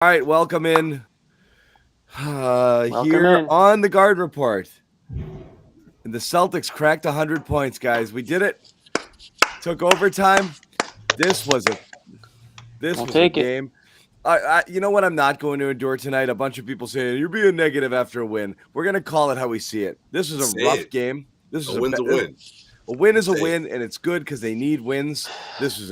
All right, welcome in. Welcome Here in. on the Guard Report. And the Celtics cracked 100 points, guys. We did it. Took overtime. This was a this I'll was a take it. game. You know what I'm not going to endure tonight? A bunch of people saying you're being negative after a win. We're gonna call it how we see it. This was a Say rough it. game. This was A win's a win. A win is a Say it. win, and it's good because they need wins. This was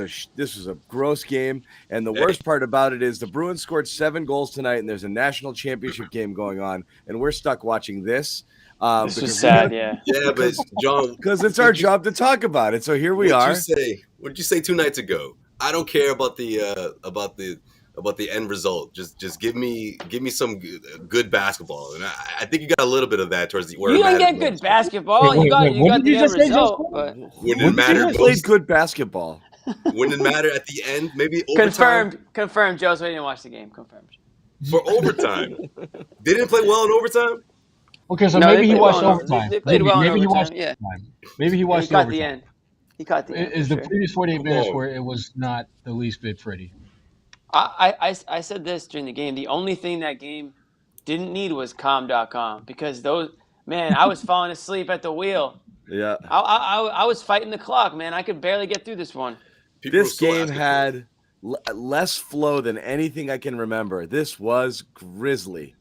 a gross game, and the Hey. worst part about it is the Bruins scored 7 goals tonight, and there's a national championship game going on, and we're stuck watching this. This because was we're sad, gonna- Yeah, but John, because it's our job to talk about it. So here we are. What did you say 2 nights ago? I don't care about the end result. Just give me some good basketball, and I think you got a little bit of that towards the. Where You it didn't mattered get good most. basketball. Wait, you got what did the you end just say, result, Joe? but When When it mattered played most. good basketball. When it mattered at the end, maybe overtime. confirmed. Josue didn't watch the game. Confirmed. For overtime, they didn't play well in overtime. Okay, so No, maybe they he played watched well in overtime. they played well in Maybe he watched overtime, yeah. overtime. Maybe he He watched the caught the overtime. end. He caught the end. Is for the sure. previous 48 minutes on. where it was not the least bit pretty? I said this during the game. The only thing that game didn't need was calm.com because I was falling asleep at the wheel. Yeah. I was fighting the clock, man. I could barely get through this one. People were This so game asking for it. had less flow than anything I can remember. This was grisly.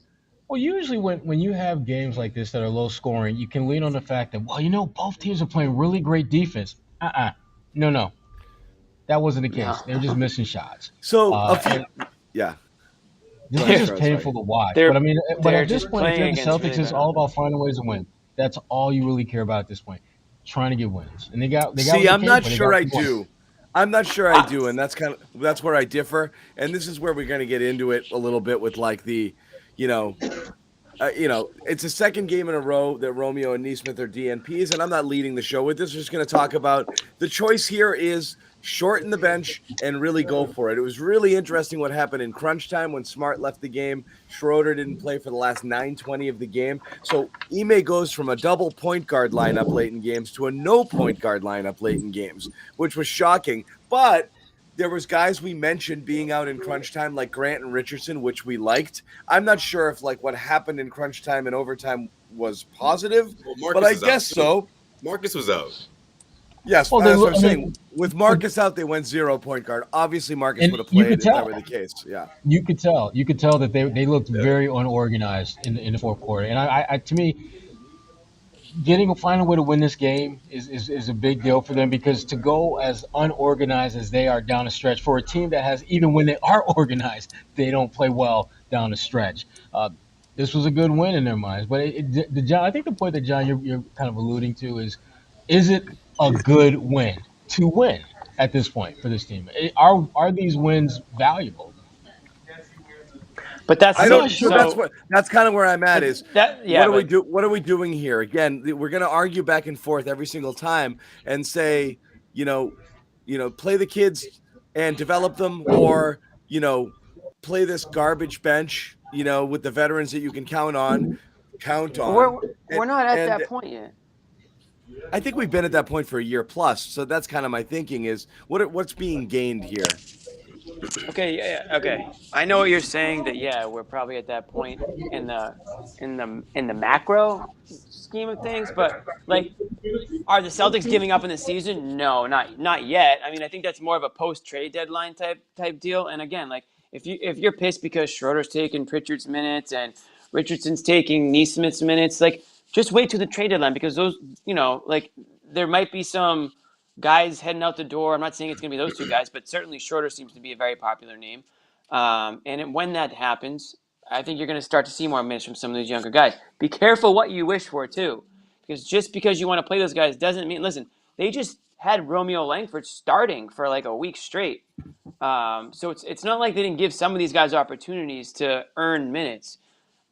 Well, usually when you have games like this that are low scoring, you can lean on the fact that, both teams are playing really great defense. No. That wasn't the case. No. They were just missing shots. So This Go game ahead, is Charles, painful to watch. They're- But they're at this just point, if you're playing the against Celtics, really it's good all about finding ways to win. That's all you really care about at this point. Trying to get wins. And they got See, what they I'm came not for. They sure got I the wins. do. I'm not sure I do, and that's where I differ. And this is where we're going to get into it a little bit with like the, it's a second game in a row that Romeo and Neesmith are DNPs, and I'm not leading the show with this. We're just going to talk about the choice here is shorten the bench and really go for it. It was really interesting what happened in crunch time when Smart left the game. Schroeder didn't play for the last 9:20 of the game. So Ime goes from a double point guard lineup late in games to a no point guard lineup late in games, which was shocking. But there was guys we mentioned being out in crunch time like Grant and Richardson, which we liked. I'm not sure if like what happened in crunch time and overtime was positive, Well, Marcus but I is out, guess too. so. Marcus was out. Yes, Well, that's what I'm I saying. mean, With Marcus out, they went 0 point guard. Obviously, Marcus And would have you played could if that tell. were the case. Yeah. You could tell that they looked very unorganized in the fourth quarter. And I to me, finding a way to win this game is a big deal for them because to go as unorganized as they are down the stretch for a team that has, even when they are organized, they don't play well down the stretch. This was a good win in their minds. But John, I think the point that John you're kind of alluding to is it a good win to win at this point for this team? Are these wins valuable? But that's I I'm don't. not So sure. that's kind of where I'm at. Is what are we but do? What are we doing here? Again, we're going to argue back and forth every single time and say, play the kids and develop them, or play this garbage bench, with the veterans that you can count on. we're not at And that point yet. I think we've been at that point for a year plus. So that's kind of my thinking is what's being gained here. Okay. I know what you're saying. That we're probably at that point in the macro scheme of things. But like, are the Celtics giving up in the season? No, not yet. I mean, I think that's more of a post trade deadline type deal. And again, like if you're pissed because Schroeder's taking Pritchard's minutes and Richardson's taking Neesmith's minutes, like just wait till the trade deadline because those like there might be some guys heading out the door. I'm not saying it's going to be those two guys, but certainly Schroeder seems to be a very popular name. When that happens, I think you're going to start to see more minutes from some of these younger guys. Be careful what you wish for, too. Because just because you want to play those guys doesn't mean – listen, they just had Romeo Langford starting for like a week straight. So it's not like they didn't give some of these guys opportunities to earn minutes.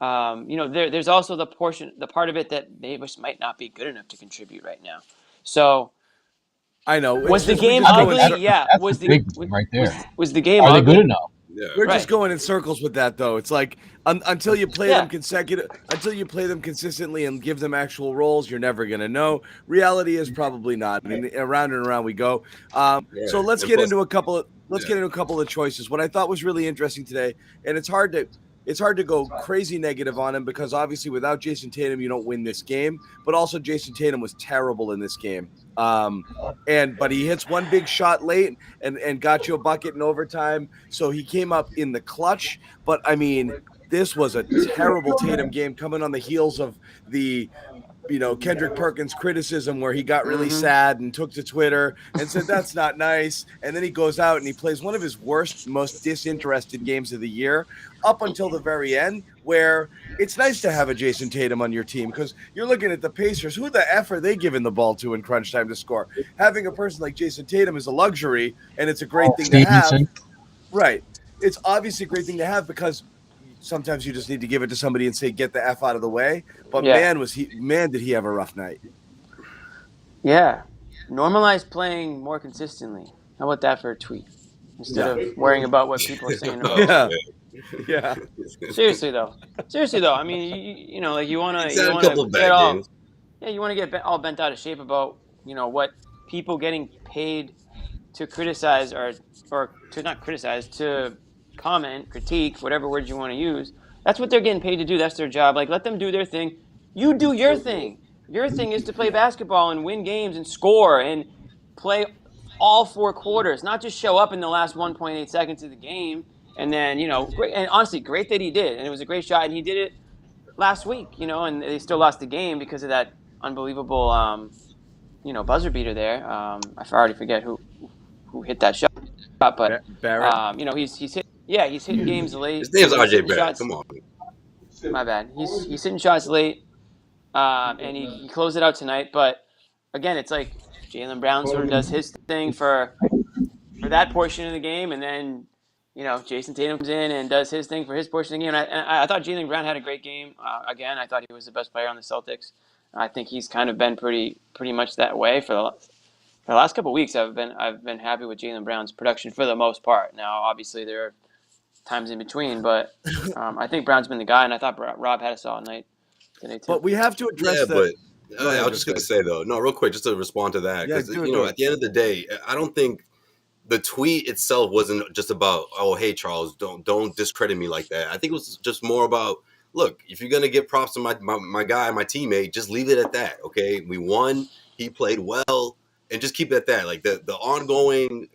There's also the part of it that they just might not be good enough to contribute right now. So – I know. was the Just, we're game just ugly? going, Yeah. That's Was a the big one right there. was the game Are they ugly? good enough? Yeah. we're Right. just going in circles with that, though. It's like until you play them until you play them consistently and give them actual roles, you're never gonna know. Reality is probably not. I mean, around and around we go. So let's And get plus- into a couple of let's get into a couple of choices. What I thought was really interesting today, and it's hard to go crazy negative on him because obviously without Jason Tatum, you don't win this game. But also Jason Tatum was terrible in this game. But he hits one big shot late and got you a bucket in overtime. So he came up in the clutch. But I mean, this was a terrible Tatum game coming on the heels of the Kendrick Perkins criticism where he got really sad and took to Twitter and said, that's not nice. And then he goes out and he plays one of his worst, most disinterested games of the year up until the very end, where it's nice to have a Jason Tatum on your team because you're looking at the Pacers. Who the F are they giving the ball to in crunch time to score? Having a person like Jason Tatum is a luxury, and it's a great thing to have. Right. It's obviously a great thing to have because sometimes you just need to give it to somebody and say, get the F out of the way. But man, did he have a rough night. Yeah. Normalize playing more consistently. How about that for a tweet? Instead of worrying about what people are saying about Yeah. Seriously though. I mean, you know, like you want to get all bent out of shape about, what people getting paid to criticize or to not criticize, to comment, critique, whatever words you want to use. That's what they're getting paid to do. That's their job. Like, let them do their thing. You do your thing. Your thing is to play basketball and win games and score and play all 4 quarters, not just show up in the last 1.8 seconds of the game. And then, great, and honestly, great that he did. And it was a great shot. And he did it last week, and they still lost the game because of that unbelievable, buzzer beater there. I already forget who hit that shot. But Barrett. he's hitting games late. His name's RJ Barrett. Come on. My bad. He's hitting shots late, and he closed it out tonight. But again, it's like Jaylen Brown sort of does his thing for that portion of the game, and then Jason Tatum comes in and does his thing for his portion of the game. And I thought Jaylen Brown had a great game. Again, I thought he was the best player on the Celtics. I think he's kind of been pretty much that way for the last couple of weeks. I've been happy with Jaylen Brown's production for the most part. Now, obviously, there are times in between, but I think Brown's been the guy, and I thought Rob had a solid night today too. But we have to address I was just going to say, though, no, real quick, just to respond to that, because, at the end of the day, I don't think the tweet itself wasn't just about, oh, hey, Charles, don't discredit me like that. I think it was just more about, look, if you're going to give props to my guy, my teammate, just leave it at that, okay? We won. He played well. And just keep it at that. Like the ongoing,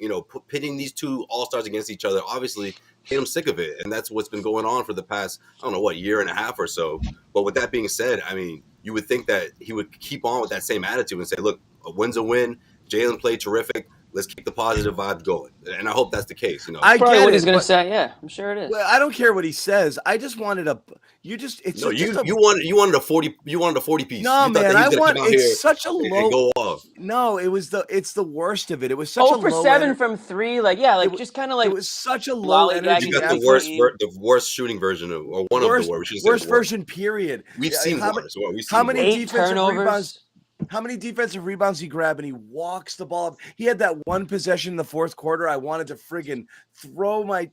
pitting these two all-stars against each other, obviously, Tatum's sick of it. And that's what's been going on for the past, I don't know, year and a half or so. But with that being said, I mean, you would think that he would keep on with that same attitude and say, look, a win's a win. Jaylen played terrific. Let's keep the positive vibes going. And I hope that's the case. I get what he's going to say. Yeah, I'm sure it is. Well, I don't care what he says. I just wanted you wanted a 40 piece. No, man, it's such a low. Go off. No, it's the worst of it. It was such a low. 0 for 7 from 3, just kind of like it was such a low energy. You got the worst shooting version of, or one of the worst version. Period. We've seen worse. How many 8 defensive turnovers? Rebounds? How many defensive rebounds he grabbed and he walks the ball up? He had that one possession in the fourth quarter. I wanted to friggin' throw my,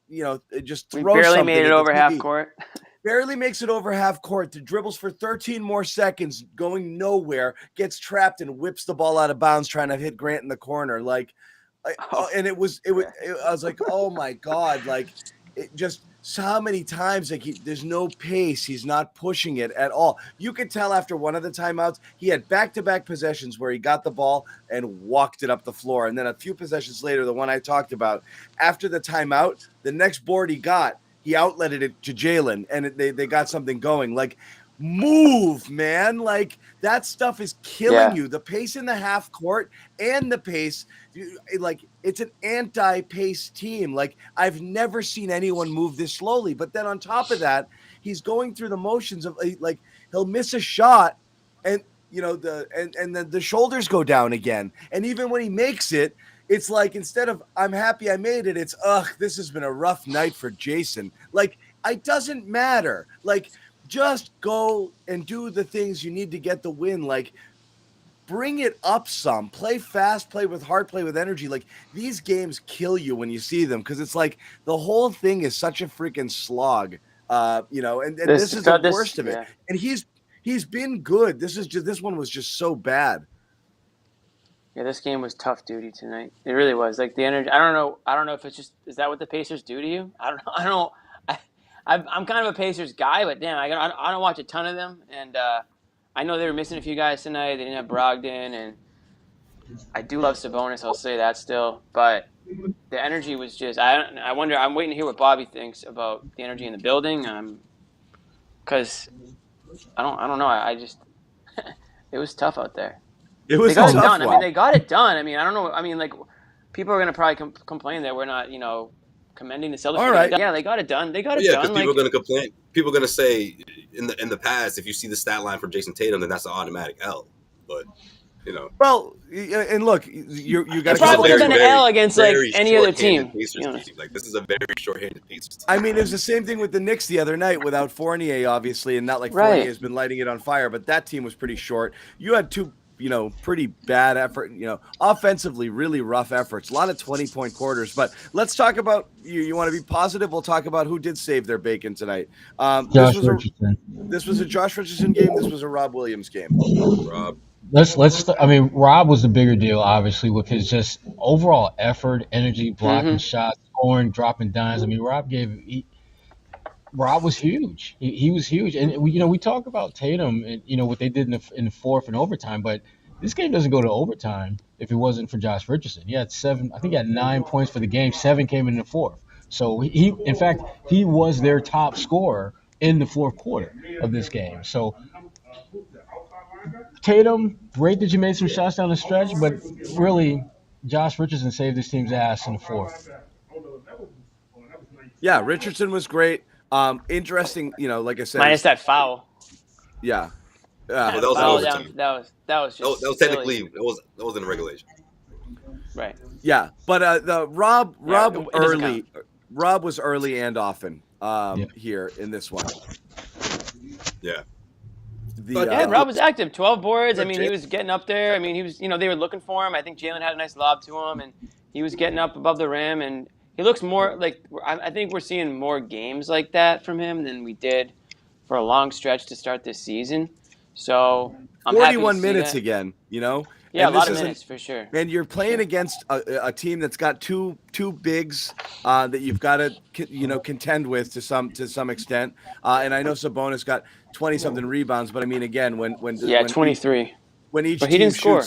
just throw. We barely made it over half court. Barely makes it over half court. The dribbles for 13 more seconds, going nowhere. Gets trapped and whips the ball out of bounds, trying to hit Grant in the corner. And it was. I was like, oh my god! Like, it just. So how many times there's no pace. He's not pushing it at all. You could tell after one of the timeouts, he had back-to-back possessions where he got the ball and walked it up the floor. And then a few possessions later, the one I talked about, after the timeout, the next board he outletted it to Jaylen, and they got something going. Like, move, man. Like, that stuff is killing you. The pace in the half court and the pace, like, it's an anti-pace team. Like, I've never seen anyone move this slowly. But then on top of that, he's going through the motions of, like, he'll miss a shot and and then the shoulders go down again. And even when he makes it, it's like, instead of I'm happy I made it, it's this has been a rough night for Jason. Like, it doesn't matter. Like, just go and do the things you need to get the win. Like, bring it up some. Play fast, play with heart, play with energy. Like, these games kill you when you see them because it's like the whole thing is such a freaking slog. And this is the worst of it. Yeah. And he's been good. This one was just so bad. Yeah, this game was tough duty tonight. It really was. Like the energy. I don't know if it's just is that what the Pacers do to you? I don't know. I don't. I'm kind of a Pacers guy, but damn, I don't watch a ton of them, and I know they were missing a few guys tonight. They didn't have Brogdon, and I do love Sabonis. I'll say that still, but the energy was just. I wonder. I'm waiting to hear what Bobby thinks about the energy in the building. Because I don't know. I just it was tough out there. It was they got tough. it done. I mean, they got it done. I mean, I don't know. I mean, like, people are going to probably complain that we're not, commending the Celtics. All right. Yeah, they got it done. They got it Yeah, done. because people are going to complain. People are going to say in the past, if you see the stat line from Jason Tatum, then that's an automatic L. But well, and look, you got to probably would have been an L against like any other team. Like this is a very short-handed Pacers team. I mean, it was the same thing with the Knicks the other night without Fournier, obviously, and not like Fournier has been lighting it on fire, but that team was pretty short. You had two, pretty bad effort, offensively, really rough efforts, a lot of 20-point quarters. But let's talk about you want to be positive. We'll talk about who did save their bacon tonight. This was a Josh Richardson game. This was a Rob Williams game. Rob. I mean, Rob was the bigger deal, obviously, with his just overall effort, energy, blocking shots, scoring, dropping dimes. I mean, Rob was huge. He was huge. And we talk about Tatum and what they did in the fourth and overtime, but this game doesn't go to overtime if it wasn't for Josh Richardson. He had 9 points for the game. 7 came in the fourth. So he was their top scorer in the fourth quarter of this game. So Tatum, great that you made some shots down the stretch, but really, Josh Richardson saved his team's ass in the fourth. Yeah, Richardson was great. Interesting, like I said. Minus that foul. Yeah. Well, that was overtime. That was just that was technically that was in the regulation. Right. Yeah, but the Rob was early and often here in this one. Yeah. Rob was active. 12 boards. I mean, he was getting up there. I mean, he was. They were looking for him. I think Jalen had a nice lob to him, and he was getting up above the rim. And he looks more like. I think we're seeing more games like that from him than we did for a long stretch to start this season. So I'm 41 minutes again. Yeah, and a lot of minutes for sure. And you're playing against a team that's got two bigs that you've got to contend with to some extent. And I know Sabonis got 20-something rebounds, but I mean again when 23. When each but he team didn't score.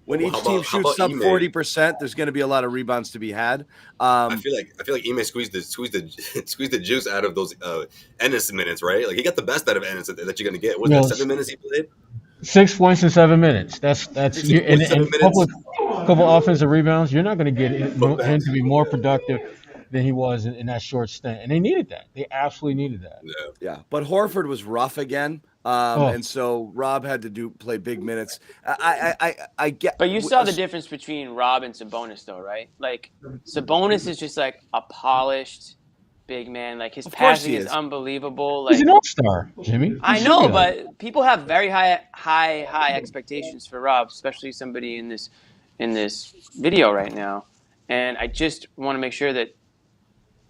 When each team shoots sub 40%, there's going to be a lot of rebounds to be had. I feel like Ime squeezed the juice out of those Ennis minutes, right? Like he got the best out of Ennis that you're going to get. Was that 7 minutes he played? 6 points in 7 minutes. That's and a couple offensive rebounds. You're not going to get him to be more productive than he was in that short stint, and they needed that. They absolutely needed that. Yeah. But Horford was rough again, and so Rob had to play big minutes. I get. But you saw the difference between Rob and Sabonis, though, right? Like Sabonis is just like a polished big man. Like his passing is unbelievable. Like he's an all-star, Jimmy. I know, but people have very high expectations for Rob, especially somebody in this video right now. And I just want to make sure that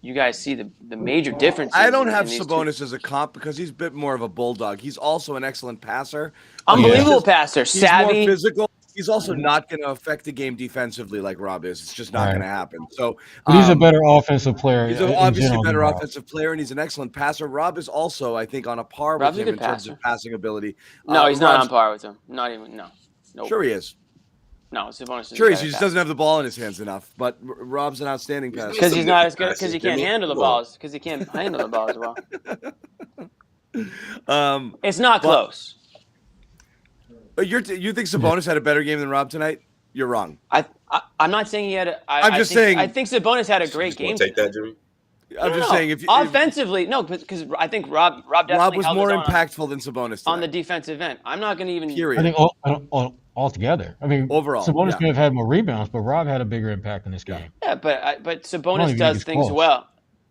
you guys see the major differences. I don't have Sabonis as a comp because he's a bit more of a bulldog. He's also an excellent passer. Unbelievable passer, he's savvy. More physical. He's also not going to affect the game defensively like Rob is. It's just not going to happen. So he's a better offensive player. He's obviously a better offensive player, and he's an excellent passer. Rob is also, I think, on a par with him in terms of passing ability. No, he's not on par with him. Not even. No. Nope. Sure he is. No, Sabonis is sure, he just doesn't have the ball in his hands enough. But Rob's an outstanding passer. Because he's not as good. Because he can't handle the balls. Because he can't handle the ball as well. It's not close. But you think Sabonis had a better game than Rob tonight? You're wrong. I'm not saying he had. I'm just saying. I think Sabonis had a great game. Take that, Jimmy. I'm just saying offensively, no, because I think Rob definitely was more impactful than Sabonis tonight. On the defensive end. I'm not going to even. Period. I think altogether. I mean, overall, Sabonis may have had more rebounds, but Rob had a bigger impact in this game. Yeah, but Sabonis does things well.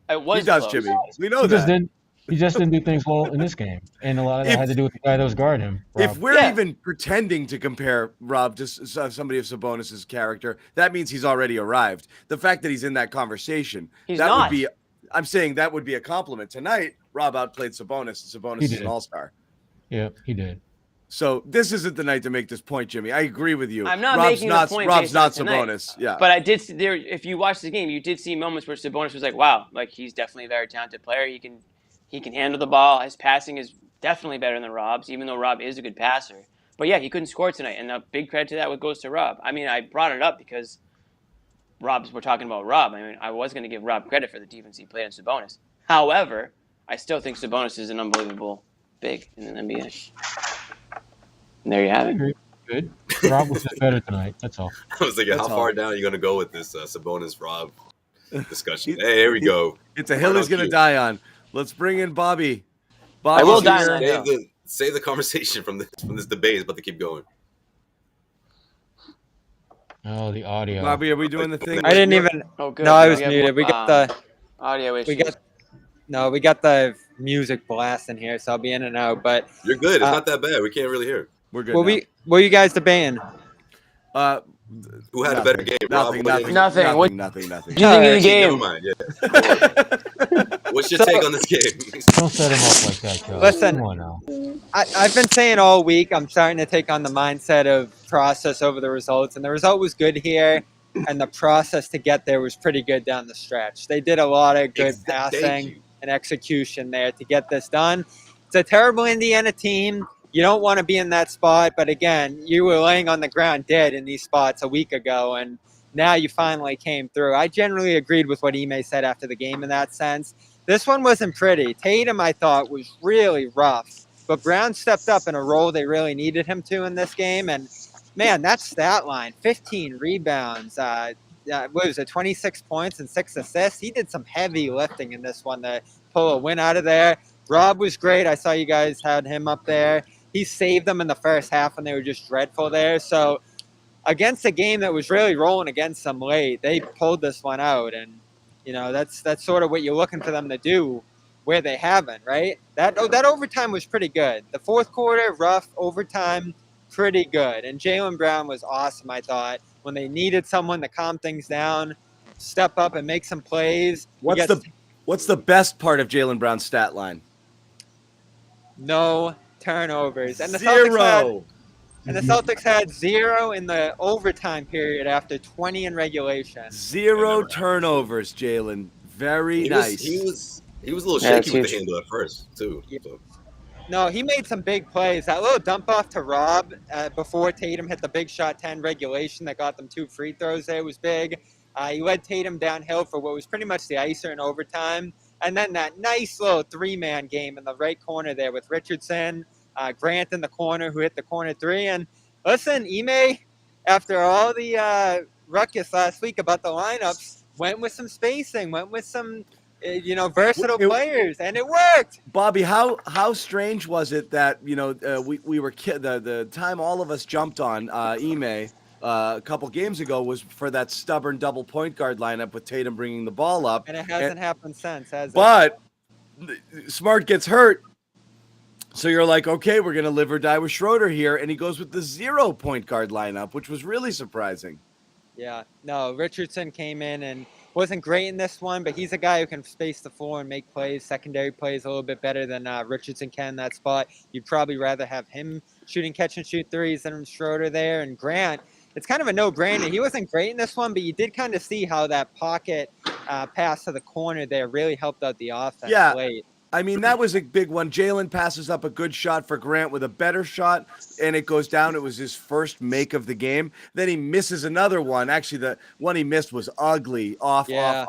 He does, Jimmy. We know that. He just didn't do things well in this game, and a lot of that had to do with the guy that was guarding him. Rob. If we're even pretending to compare Rob to somebody of Sabonis's character, that means he's already arrived. The fact that he's in that conversation, would be. I'm saying that would be a compliment. Tonight, Rob outplayed Sabonis, and Sabonis is an all-star. Yeah, he did. So this isn't the night to make this point, Jimmy. I agree with you. I'm not making the point. Rob's based on not tonight. Sabonis. Yeah, but I did see there. If you watch the game, you did see moments where Sabonis was like, "Wow, like he's definitely a very talented player. He can handle the ball. His passing is definitely better than Rob's, even though Rob is a good passer. But yeah, he couldn't score tonight, and a big credit to that goes to Rob. I mean, I brought it up because we're talking about Rob. I mean, I was going to give Rob credit for the defense he played on Sabonis. However, I still think Sabonis is an unbelievable big in the NBA. And there you have it. Good. Rob was just better tonight. That's all. I was thinking, how far down are you going to go with this Sabonis Rob discussion? Hey, here we go. It's a hill he's going to die on. Let's bring in Bobby. I will die on that. Save the conversation from this debate. It's about to keep going. Oh, the audio. Bobby, are we doing the thing? I didn't even. Oh, good. No, I was muted. We got the audio issues. We got the music blasting here, so I'll be in and out. But you're good. It's not that bad. We can't really hear. We're good. What are you guys debating? Who had a better game? Nothing. What do you think of the game? What's your take on this game? Don't set him up like that, Joe. Listen, come on now. I've been saying all week I'm starting to take on the mindset of process over the results, and the result was good here, and the process to get there was pretty good down the stretch. They did a lot of good passing and execution there to get this done. It's a terrible Indiana team. You don't want to be in that spot, but again, you were laying on the ground dead in these spots a week ago, and now you finally came through. I generally agreed with what Ime said after the game in that sense. This one wasn't pretty. Tatum, I thought, was really rough, but Brown stepped up in a role they really needed him to in this game, and man, that stat line, 15 rebounds, what was it, 26 points and 6 assists? He did some heavy lifting in this one to pull a win out of there. Rob was great. I saw you guys had him up there. He saved them in the first half when they were just dreadful there. So against a game that was really rolling against them late, they pulled this one out. And, you know, that's sort of what you're looking for them to do where they haven't, right? That overtime was pretty good. The fourth quarter, rough overtime, pretty good. And Jaylen Brown was awesome, I thought. When they needed someone to calm things down, step up and make some plays. What's the best part of Jaylen Brown's stat line? No turnovers. And the Zero. Celtics had 0 in the overtime period after 20 in regulation. 0 turnovers, Jaylen. Very nice. He was a little shaky with the handle at first, too. Yeah. So. No, he made some big plays. That little dump off to Rob before Tatum hit the big shot 10 regulation that got them 2 free throws there was big. He led Tatum downhill for what was pretty much the icer in overtime. And then that nice little 3-man game in the right corner there with Richardson, Grant in the corner who hit the corner 3. And listen, Ime, after all the ruckus last week about the lineups, went with some spacing, went with some versatile players, and it worked. Bobby, how strange was it that we were the time all of us jumped on Ime a couple games ago was for that stubborn double point guard lineup with Tatum bringing the ball up, and it hasn't happened since, has it? But Smart gets hurt, so you're like, okay, we're gonna live or die with Schroeder here, and he goes with the 0 point guard lineup, which was really surprising. Yeah, no, Richardson came in and wasn't great in this one, but he's a guy who can space the floor and make plays, secondary plays a little bit better than Richardson can in that spot. You'd probably rather have him shooting catch-and-shoot threes than Schroeder there. And Grant, it's kind of a no-brainer. He wasn't great in this one, but you did kind of see how that pocket pass to the corner there really helped out the offense late. I mean, that was a big one. Jaylen passes up a good shot for Grant with a better shot, and it goes down. It was his first make of the game. Then he misses another one. Actually, the one he missed was ugly, off. Yeah.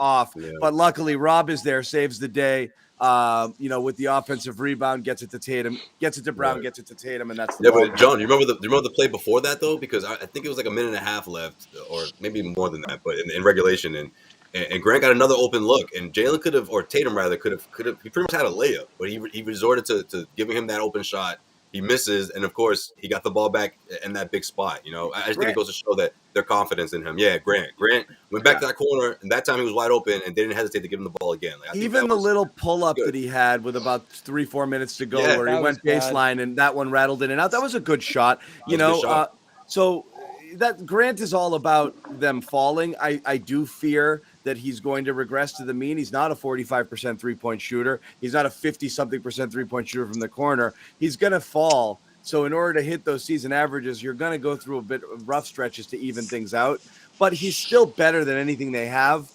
But luckily, Rob is there, saves the day. With the offensive rebound, gets it to Tatum, gets it to Brown, gets it to Tatum, and that's the ball. But John, you remember the play before that though? Because I think it was like a minute and a half left, or maybe more than that, but in regulation, and Grant got another open look, and Jaylen could have, or Tatum rather, could have. He pretty much had a layup, but he resorted to giving him that open shot. He misses, and of course, he got the ball back in that big spot. I just think it goes to show that their confidence in him. Yeah, Grant went back to that corner, and that time he was wide open, and they didn't hesitate to give him the ball again. Even the little pull-up that he had with about 3-4 minutes to go, where he went baseline, and that one rattled in and out. That was a good shot. So that Grant is all about them falling. I do fear that he's going to regress to the mean. He's not a 45% three-point shooter. He's not a 50-something% three-point shooter from the corner. He's going to fall So in order to hit those season averages, you're going to go through a bit of rough stretches to even things out. But he's still better than anything they have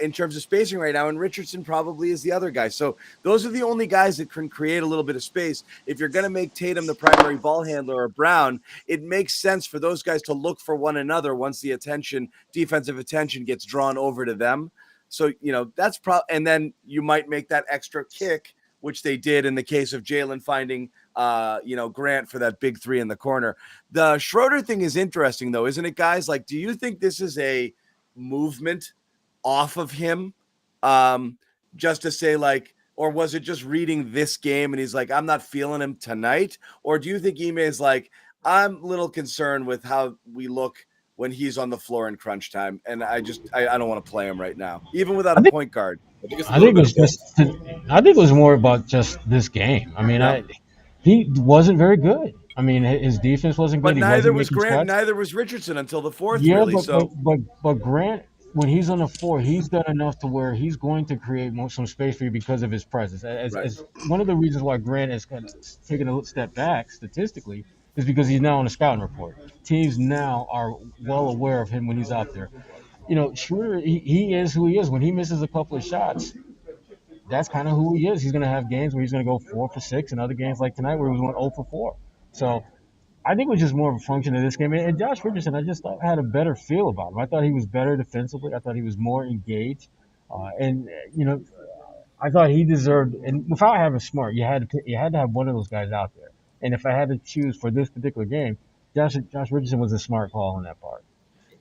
in terms of spacing right now. And Richardson probably is the other guy. So those are the only guys that can create a little bit of space. If you're going to make Tatum the primary ball handler or Brown, it makes sense for those guys to look for one another once the defensive attention gets drawn over to them. So, that's and then you might make that extra kick, which they did in the case of Jalen finding, Grant for that big three in the corner. The Schroeder thing is interesting, though, isn't it, guys? Like, do you think this is a movement off of him, just to say, like, or was it just reading this game and he's like, I'm not feeling him tonight? Or do you think Ime is like, I'm a little concerned with how we look when he's on the floor in crunch time, and I don't want to play him right now, even without a point guard? I think it was more about just this game. I mean, he wasn't very good. I mean, his defense wasn't good. But neither was Grant, neither was Richardson until the fourth. Yeah, really. But Grant, when he's on the floor, he's done enough to where he's going to create some space for you because of his presence. As one of the reasons why Grant has kind of taken a step back statistically is because he's now on the scouting report. Teams now are well aware of him when he's out there. Schroeder, he is who he is. When he misses a couple of shots, that's kind of who he is. He's going to have games where he's going to go 4 for 6, and other games like tonight where he was going 0 for 4. So I think it was just more of a function of this game. And Josh Richardson, I just thought had a better feel about him. I thought he was better defensively. I thought he was more engaged. I thought he deserved. And without having Smart, you had to have one of those guys out there. And if I had to choose for this particular game, Josh Richardson was a smart call on that part.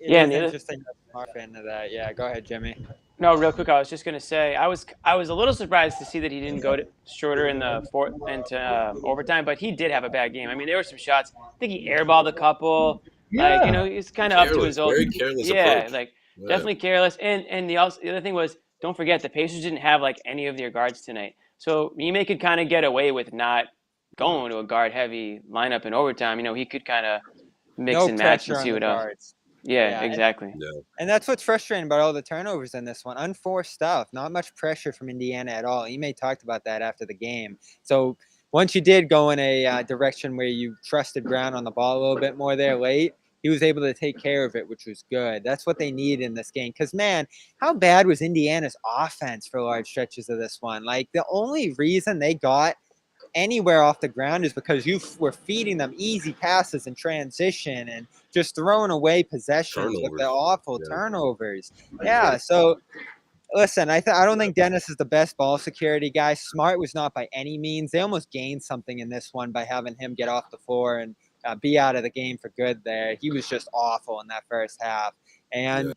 And interesting. Smart into that. Yeah, go ahead, Jimmy. No, real quick, I was just going to say I was a little surprised to see that he didn't go to Schroeder in the fourth into overtime, but he did have a bad game. I mean, there were some shots. I think he airballed a couple. Yeah. He's kind of up to his old. Very careless approach. Definitely careless. And the other thing was, don't forget the Pacers didn't have any of their guards tonight, so Ime could kind of get away with not going to a guard-heavy lineup in overtime. He could kind of mix and match and see what else. Yeah, exactly. And that's what's frustrating about all the turnovers in this one. Unforced stuff. Not much pressure from Indiana at all. Ime talked about that after the game. So once you did go in a direction where you trusted Brown on the ball a little bit more there late, he was able to take care of it, which was good. That's what they need in this game. Because, man, how bad was Indiana's offense for large stretches of this one? The only reason they got anywhere off the ground is because you were feeding them easy passes in transition and just throwing away possessions with the awful turnovers. Yeah, so listen, I don't think Dennis is the best ball security guy. Smart was not by any means. They almost gained something in this one by having him get off the floor and be out of the game for good there. He was just awful in that first half. And,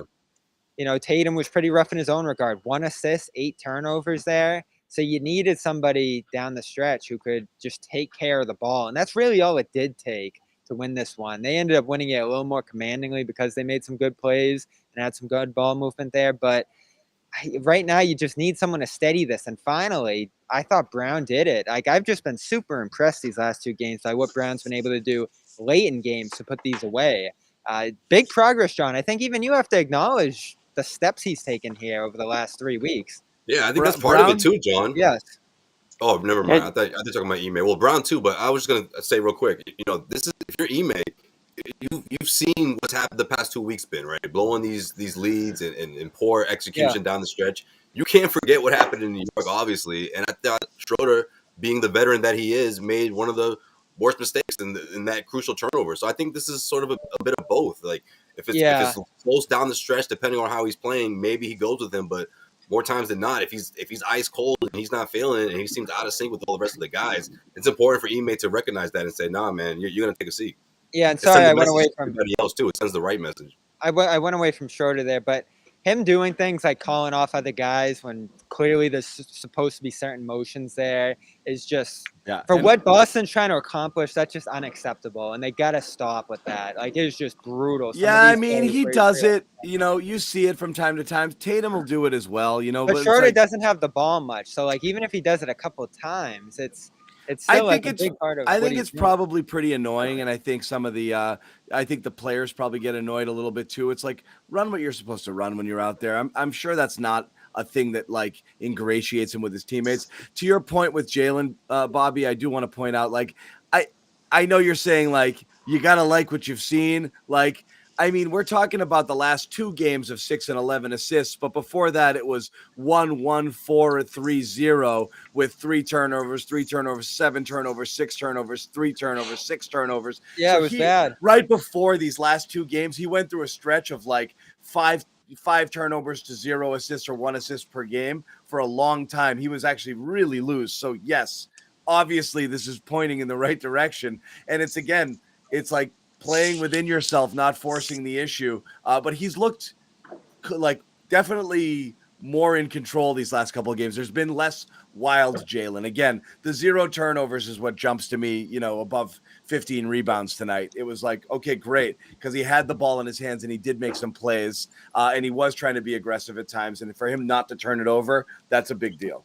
Tatum was pretty rough in his own regard. 1 assist, 8 turnovers there. So you needed somebody down the stretch who could just take care of the ball. And that's really all it did take to win this one. They ended up winning it a little more commandingly because they made some good plays and had some good ball movement there. But right now you just need someone to steady this. And finally, I thought Brown did it. I've just been super impressed these last 2 games by what Brown's been able to do late in games to put these away. Big progress, John. I think even you have to acknowledge the steps he's taken here over the last 3 weeks. Yeah, I think that's part of it too, John. Yes. Oh, never mind. I thought you were talking about Ime. Well, Brown too, but I was just gonna say real quick. This is if you're Ime, you've seen what's happened the past 2 weeks been right, blowing these leads and poor execution down the stretch. You can't forget what happened in New York, obviously. And I thought Schroeder, being the veteran that he is, made one of the worst mistakes in that crucial turnover. So I think this is sort of a bit of both. If it's close down the stretch, depending on how he's playing, maybe he goes with him, but more times than not, if he's ice cold and he's not feeling it and he seems out of sync with all the rest of the guys, it's important for Ime to recognize that and say, "Nah, man, you're gonna take a seat." Yeah, and sorry, I went away from everybody else too. It sends the right message. I went away from Schroeder there, but him doing things like calling off other guys when clearly there's supposed to be certain motions there is just what Boston's trying to accomplish. That's just unacceptable, and they gotta stop with that. It's just brutal. I mean, he does it. You see it from time to time. Tatum will do it as well. But Schroeder doesn't have the ball much, so even if he does it a couple of times, it's still a big part of. I think it's probably pretty annoying, and I think some of the I think the players probably get annoyed a little bit too. It's run what you're supposed to run when you're out there. I'm sure that's not a thing that ingratiates him with his teammates. To your point with Jalen, Bobby, I do want to point out I know you're saying like you gotta like what you've seen. Like, I mean, we're talking about the last 2 games of 6 and 11 assists, but before that, it was 1-1, 4, 3-0 with 3 turnovers, 7 turnovers, 6 turnovers, 3 turnovers, 6 turnovers. Yeah, So it was bad. Right before these last 2 games, he went through a stretch of like five turnovers to 0 assists or 1 assist per game for a long time. He was actually really loose. So yes, obviously this is pointing in the right direction. And it's like playing within yourself, not forcing the issue. But he's looked like definitely more in control these last couple of games. There's been less wild Jalen. Again, the 0 turnovers is what jumps to me, above 15 rebounds tonight. It was like, okay, great, because he had the ball in his hands and he did make some plays, and he was trying to be aggressive at times. And for him not to turn it over, that's a big deal.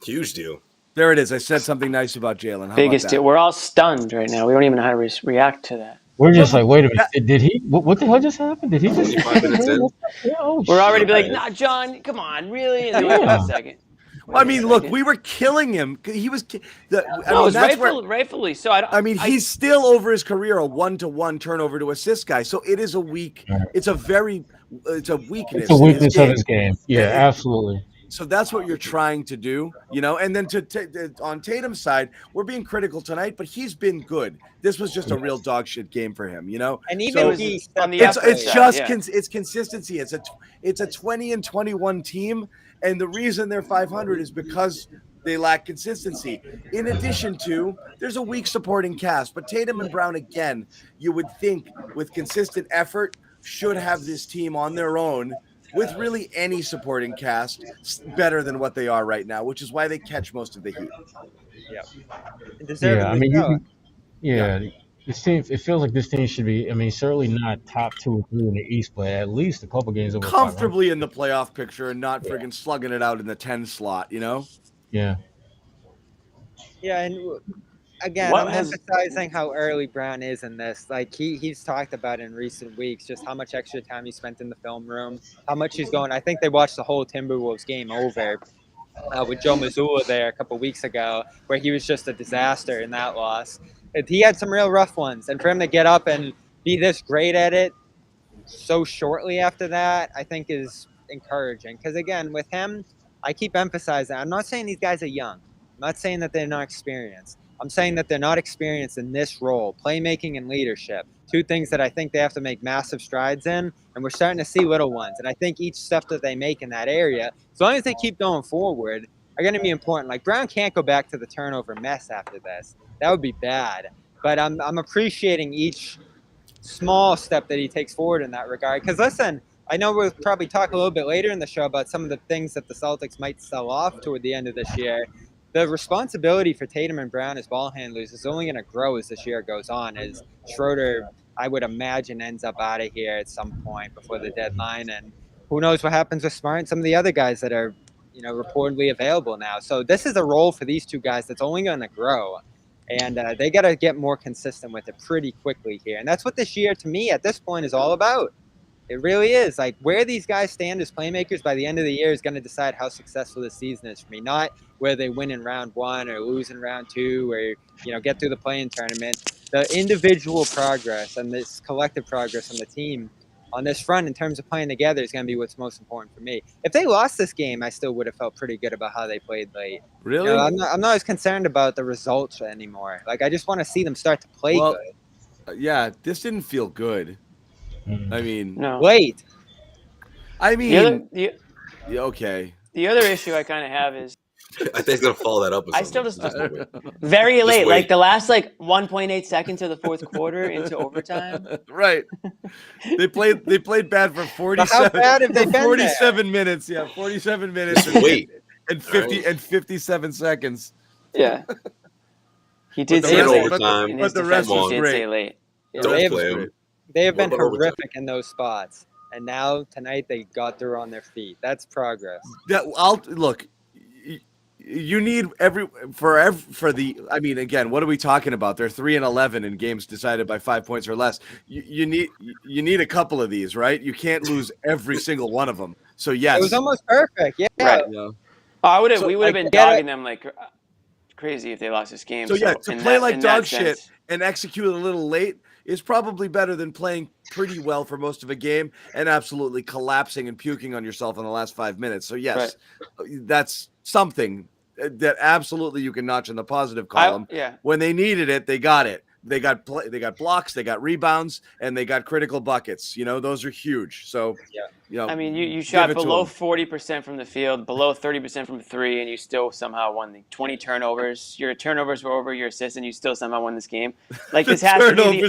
Huge deal. There it is. I said something nice about Jalen. Biggest deal. We're all stunned right now. We don't even know how to react to that. We're just like, wait a minute. Did he? What the hell just happened? Did he just? 25 minutes in. We're already like, nah, John, come on, really? And then wait a second. Well, I mean, look, we were killing him. He was. Rightfully so. He's still over his career a 1-to-1 turnover to assist guy. So it is a weak. It's a weakness. It's a weakness of his game. Yeah, absolutely. So that's what you're trying to do, And then on Tatum's side, we're being critical tonight, but he's been good. This was just a real dog shit game for him, And even it's consistency. It's a 20-21 team, and the reason they're 500 is because they lack consistency. In addition to, there's a weak supporting cast, but Tatum and Brown, again, you would think with consistent effort should have this team on their own with really any supporting cast better than what they are right now, which is why they catch most of the heat. Yeah, I mean, this team. It feels like this team should be. I mean, certainly not top 2 or 3 in the East, but at least a couple games over comfortably in the playoff picture and not friggin' slugging it out in the 10 slot. Yeah. Yeah, and again, I'm emphasizing how early Brown is in this. Like he's talked about in recent weeks, just how much extra time he spent in the film room, how much he's going. I think they watched the whole Timberwolves game over with Joe Mazzulla there a couple weeks ago, where he was just a disaster in that loss. He had some real rough ones, and for him to get up and be this great at it so shortly after that, I think is encouraging. Because again, with him, I keep emphasizing, I'm not saying these guys are young. I'm not saying that they're not experienced. I'm saying that they're not experienced in this role, playmaking and leadership, 2 things that I think they have to make massive strides in, and we're starting to see little ones. And I think each step that they make in that area, as long as they keep going forward, are going to be important. Like Brown can't go back to the turnover mess after this. That would be bad. But I'm appreciating each small step that he takes forward in that regard. Because listen, I know we'll probably talk a little bit later in the show about some of the things that the Celtics might sell off toward the end of this year. The responsibility for Tatum and Brown as ball handlers is only going to grow as this year goes on, as Schroeder, I would imagine, ends up out of here at some point before the deadline. And who knows what happens with Smart and some of the other guys that are, reportedly available now. So this is a role for these 2 guys that's only going to grow. And they got to get more consistent with it pretty quickly here. And that's what this year, to me, at this point, is all about. It really is. Like, where these guys stand as playmakers by the end of the year is going to decide how successful this season is for me. Not where they win in round 1 or lose in round 2 or, get through the play-in tournament. The individual progress and this collective progress on the team on this front in terms of playing together is going to be what's most important for me. If they lost this game, I still would have felt pretty good about how they played late. Really? I'm not as concerned about the results anymore. Like, I just want to see them start to play good. Yeah, this didn't feel good. I mean, no. Wait. I mean, okay. The other issue I kind of have is I think he's gonna follow that up with something. I still just very late, like the last 1.8 seconds of the fourth quarter into overtime. Right. They played bad for 47. How bad have they been 47 minutes. Yeah, 47 minutes. And 57 seconds. Yeah. He did say late. Overtime, but the rest was great. Say late. Yeah. Don't play him. They have been horrific in those spots, and now tonight they got through on their feet. That's progress. Look. You need I mean, again, what are we talking about? They're 3-11 in games decided by 5 points or less. You need a couple of these, right? You can't lose every single one of them. So yes, it was almost perfect. Yeah. Right. Yeah. We would have been dogging them like crazy if they lost this game. So yeah, to play like dog shit and execute a little late is probably better than playing pretty well for most of a game and absolutely collapsing and puking on yourself in the last 5 minutes. So yes, that's something that absolutely you can notch in the positive column. When they needed it, they got it. They got blocks, they got rebounds, and they got critical buckets. You know, those are huge. So, you know, I mean, you shot below 40% from the field, below 30% from three, and you still somehow won the 20 turnovers. Your turnovers were over your assists, and you still somehow won this game. Like this has to be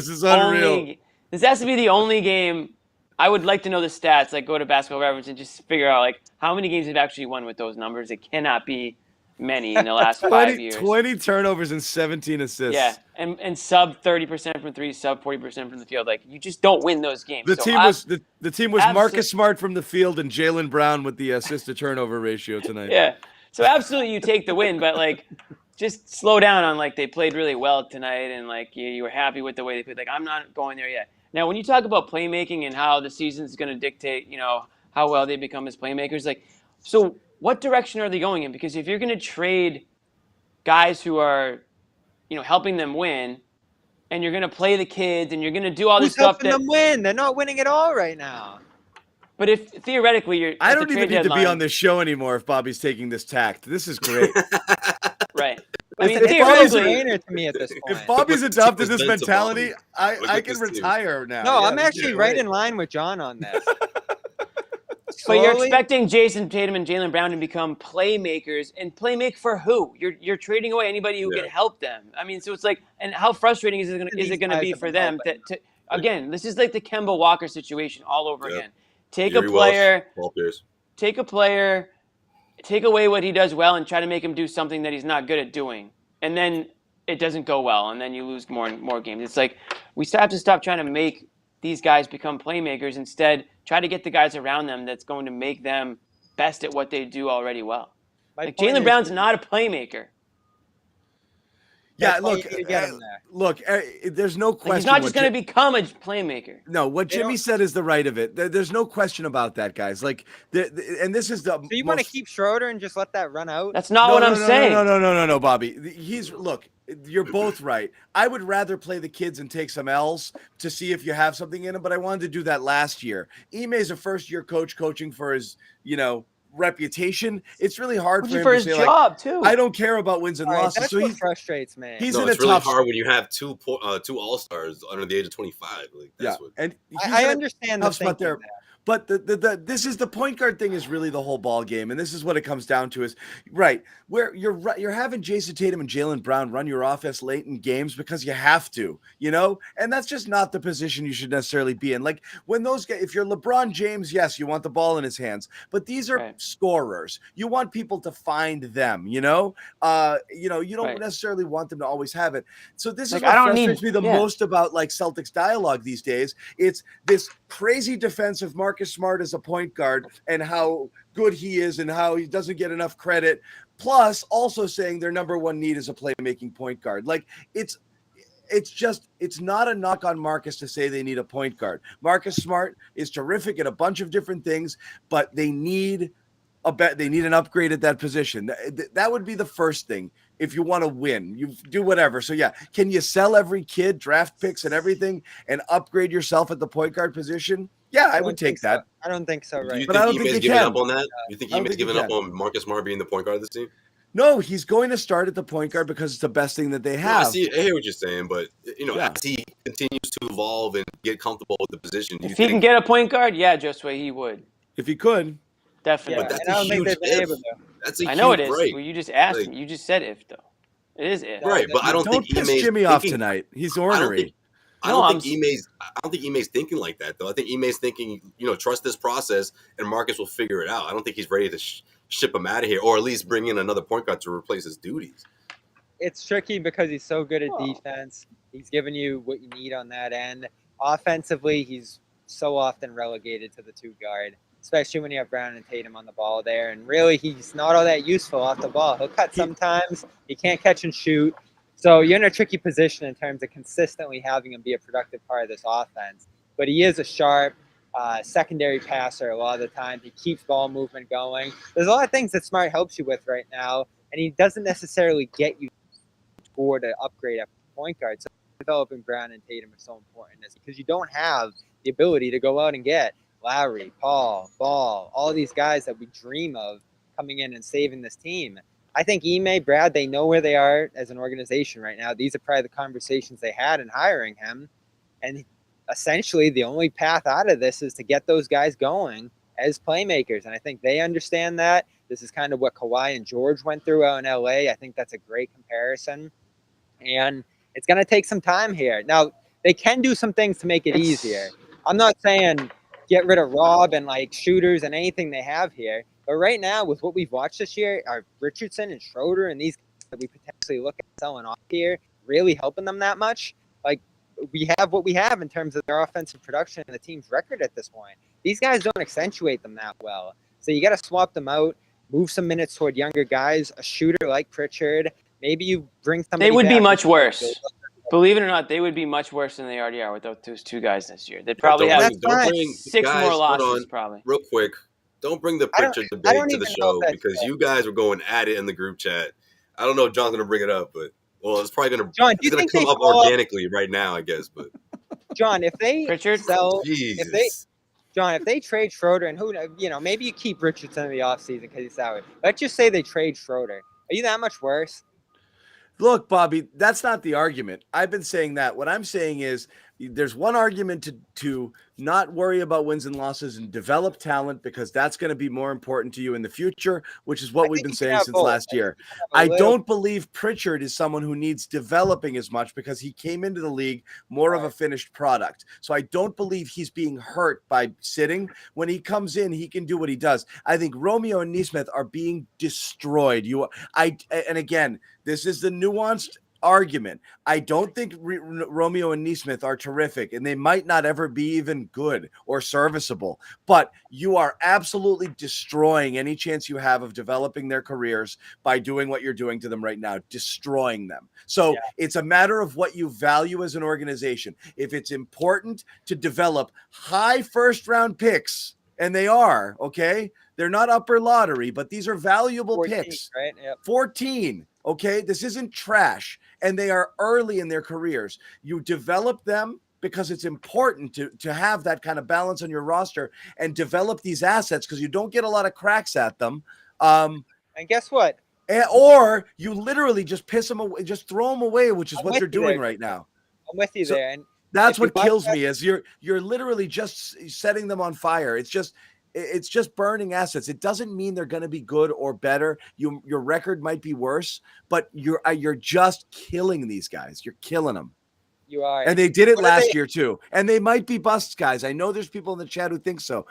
this has to be the only game. I would like to know the stats. Like go to Basketball Reference and just figure out like how many games they've actually won with those numbers. It cannot be many in the last 5 years. 20 turnovers and 17 assists. Yeah, and sub 30% from three, sub 40% from the field. Like you just don't win those games. The team was Marcus Smart from the field and Jaylen Brown with the assist to turnover ratio tonight. Yeah, so absolutely you take the win, but like just slow down on like they played really well tonight and like you were happy with the way they played. Like I'm not going there yet. Now when you talk about playmaking and how the season's going to dictate, you know, how well they become as playmakers, like so. What direction are they going in? Because if you're going to trade guys who are, you know, helping them win, and you're going to play the kids, and you're going to do all this stuff helping them win? They're not winning at all right now. But if theoretically you're, I don't even need to be on this show anymore if Bobby's taking this tact. This is great. Right. I mean, theoretically, to me at this point. If Bobby's adopted this mentality, I can retire now. No, I'm actually right in line with John on this. But you're expecting Jason Tatum and Jaylen Brown to become playmakers, and playmake for who? You're trading away anybody who can help them. I mean, so it's like, and how frustrating is it going to be for them to again? This is like the Kemba Walker situation all over again. Take a player, take away what he does well, and try to make him do something that he's not good at doing, and then it doesn't go well, and then you lose more and more games. It's like we have to stop trying to make these guys become playmakers. Instead, try to get the guys around them that's going to make them best at what they do already well. Like Jaylen Brown's not a playmaker. Yeah, look, there's no question. Like he's not just going to become a playmaker. No, what Jimmy said is the right of it. There's no question about that, guys. Like, and this is the. So you want to keep Schroeder and just let that run out? That's not what I'm saying. No, Bobby. Look. You're both right. I would rather play the kids and take some L's to see if you have something in them, but I wanted to do that last year. Ime's a first-year coach coaching for his, reputation. It's really hard for him to say, job too. I don't care about wins and losses. That's what frustrates me. It's really hard when you have two All-Stars under the age of 25. Like, and I understand the spot there. But this is the point guard thing is really the whole ball game, and this is what it comes down to is where you're having Jason Tatum and Jaylen Brown run your offense late in games because you have to, and that's just not the position you should necessarily be in. Like when those guys, if you're LeBron James, yes, you want the ball in his hands, but these are scorers. You want people to find them, you don't necessarily want them to always have it. So this is what frustrates me the most about like Celtics dialogue these days. It's this crazy defensive Marcus Smart as a point guard and how good he is and how he doesn't get enough credit. Plus also saying their number one need is a playmaking point guard. Like it's not a knock on Marcus to say they need a point guard. Marcus Smart is terrific at a bunch of different things, but they need an upgrade at that position. That would be the first thing. If you want to win, you do whatever. So can you sell every kid, draft picks and everything and upgrade yourself at the point guard position? Yeah, I would take that. I don't think so, right? But I don't think he's giving up on that? You think he's giving up on Marcus Smart being the point guard of this team? No, he's going to start at the point guard because it's the best thing that they have. I hear what you're saying, but as he continues to evolve and get comfortable with the position, if he can get a point guard, Josue, he would. If he could, definitely. But that's a huge if. That's a I know huge it is. break. Well, you just asked me. You just said if though. It is if. Right, but I don't think piss Jimmy off tonight. He's ornery. I don't think Ime's thinking like that though. I think Ime's thinking, trust this process and Marcus will figure it out. I don't think he's ready to ship him out of here or at least bring in another point guard to replace his duties. It's tricky because he's so good at defense. He's giving you what you need on that end. Offensively, he's so often relegated to the two guard, especially when you have Brown and Tatum on the ball there. And really, he's not all that useful off the ball. He'll cut sometimes. He can't catch and shoot. So you're in a tricky position in terms of consistently having him be a productive part of this offense. But he is a sharp secondary passer a lot of the time. He keeps ball movement going. There's a lot of things that Smart helps you with right now. and he doesn't necessarily get you score to upgrade at point guard. So developing Brown and Tatum are so important because you don't have the ability to go out and get Lowry, Paul, Ball, all these guys that we dream of coming in and saving this team. I think Ime, Brad, they know where they are as an organization right now. These are probably the conversations they had in hiring him. And essentially the only path out of this is to get those guys going as playmakers. And I think they understand that. This is kind of what Kawhi and George went through out in LA. I think that's a great comparison. And it's going to take some time here. Now, they can do some things to make it easier. I'm not saying get rid of Rob and like shooters and anything they have here. But right now, with what we've watched this year, are Richardson and Schroeder and these guys that we potentially look at selling off here really helping them that much? Like, we have what we have in terms of their offensive production and the team's record at this point. These guys don't accentuate them that well. So you got to swap them out, move some minutes toward younger guys, a shooter like Pritchard. Maybe you bring somebody. They would be back much worse. Believe it or not, they would be much worse than they already are without those two guys this year. They'd probably have six more losses, probably. Real quick, don't bring the Pritchard debate to the show because you guys were going at it in the group chat. I don't know if John's going to bring it up, but well, it's probably going to come up organically right now, I guess. But John, if they Pritchard? sell, Jesus. if they trade Schroeder and maybe you keep Richardson in the offseason because he's out. Let's just say they trade Schroeder. Are you that much worse? Look, Bobby, that's not the argument. I've been saying that. What I'm saying is there's one argument to not worry about wins and losses and develop talent because that's going to be more important to you in the future, which is what we've been saying since last year. I don't believe Pritchard is someone who needs developing as much because he came into the league more of a finished product. So I don't believe he's being hurt by sitting. When he comes in, he can do what he does. I think Romeo and Nesmith are being destroyed. And again, this is the nuanced argument. I don't think Romeo and Nesmith are terrific, and they might not ever be even good or serviceable, but you are absolutely destroying any chance you have of developing their careers by doing what you're doing to them right now, destroying them. So it's a matter of what you value as an organization. If it's important to develop high first-round picks, and they are, okay? They're not upper lottery, but these are valuable 14, picks. Right? Yep. 14. Okay, this isn't trash, and they are early in their careers. You develop them because it's important to have that kind of balance on your roster and develop these assets because you don't get a lot of cracks at them. And guess what? Or you literally just piss them away, just throw them away, which is what they're doing right now. I'm with you there, and that's what kills me is you're literally just setting them on fire. It's just burning assets. It doesn't mean they're going to be good or better. Your record might be worse, but you're just killing these guys. You're killing them. You are. And they did it last year too. And they might be busts, guys. I know there's people in the chat who think so.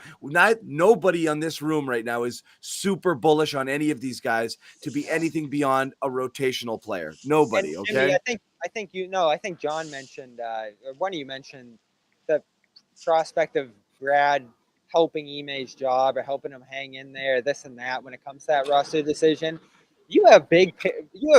Nobody on this room right now is super bullish on any of these guys to be anything beyond a rotational player. Nobody, and okay? Jimmy, I think John mentioned, or one of you mentioned the prospect of Brad helping Ime's job or helping him hang in there, this and that when it comes to that roster decision. You have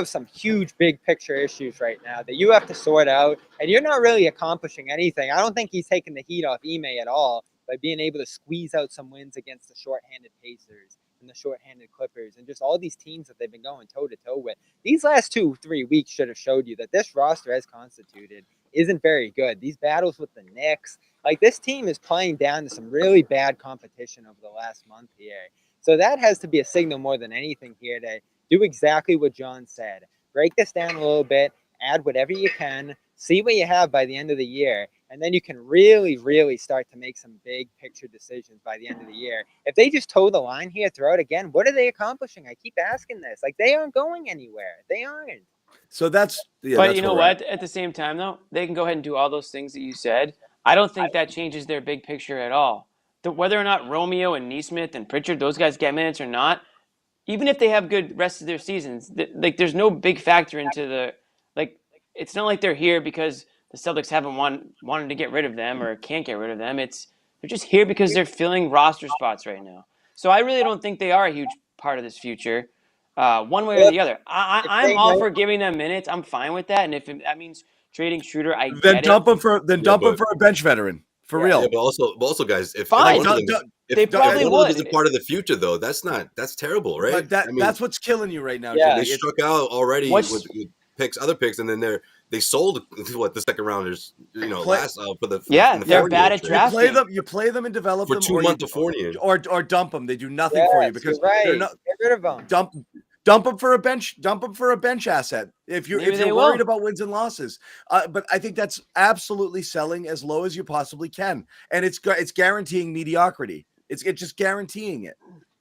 some huge big picture issues right now that you have to sort out, and you're not really accomplishing anything. I don't think he's taking the heat off Ime at all by being able to squeeze out some wins against the shorthanded Pacers and the shorthanded Clippers and just all these teams that they've been going toe-to-toe with. These last 2-3 weeks should have showed you that this roster as constituted isn't very good. These battles with the Knicks, like this team is playing down to some really bad competition over the last month here. So that has to be a signal more than anything here to do exactly what John said. Break this down a little bit, add whatever you can, see what you have by the end of the year, and then you can really, really start to make some big picture decisions by the end of the year. If they just toe the line here throughout again, what are they accomplishing? I keep asking this. Like, they aren't going anywhere. They aren't. So that's but you know what? At the same time, though, they can go ahead and do all those things that you said. I don't think that changes their big picture at all. Whether or not Romeo and Nesmith and Pritchard, those guys get minutes or not, even if they have good rest of their seasons, there's no big factor into it's not like they're here because the Celtics haven't wanted to get rid of them or can't get rid of them. They're just here because they're filling roster spots right now. So I really don't think they are a huge part of this future, one way or the other. I'm all for giving them minutes. I'm fine with that, and if that means trading Schroeder, I then get dump it. him for a bench veteran. For real. Yeah, but also, guys, if Fine. one of them They probably if one of them would. is a part of the future, though, that's terrible, right? But that's what's killing you right now, Yeah. Jimmy. They struck out already with other picks, and then they sold the second rounders, last for the they're Fournier bad at trade. drafting. You play them and develop For them, 2 months of Fournier, or dump them. They do nothing for you because you're right. they're not. Get rid of them. Dump them for a bench. Dump them for a bench asset if you're worried about wins and losses. But I think that's absolutely selling as low as you possibly can, and it's guaranteeing mediocrity. It's just guaranteeing it.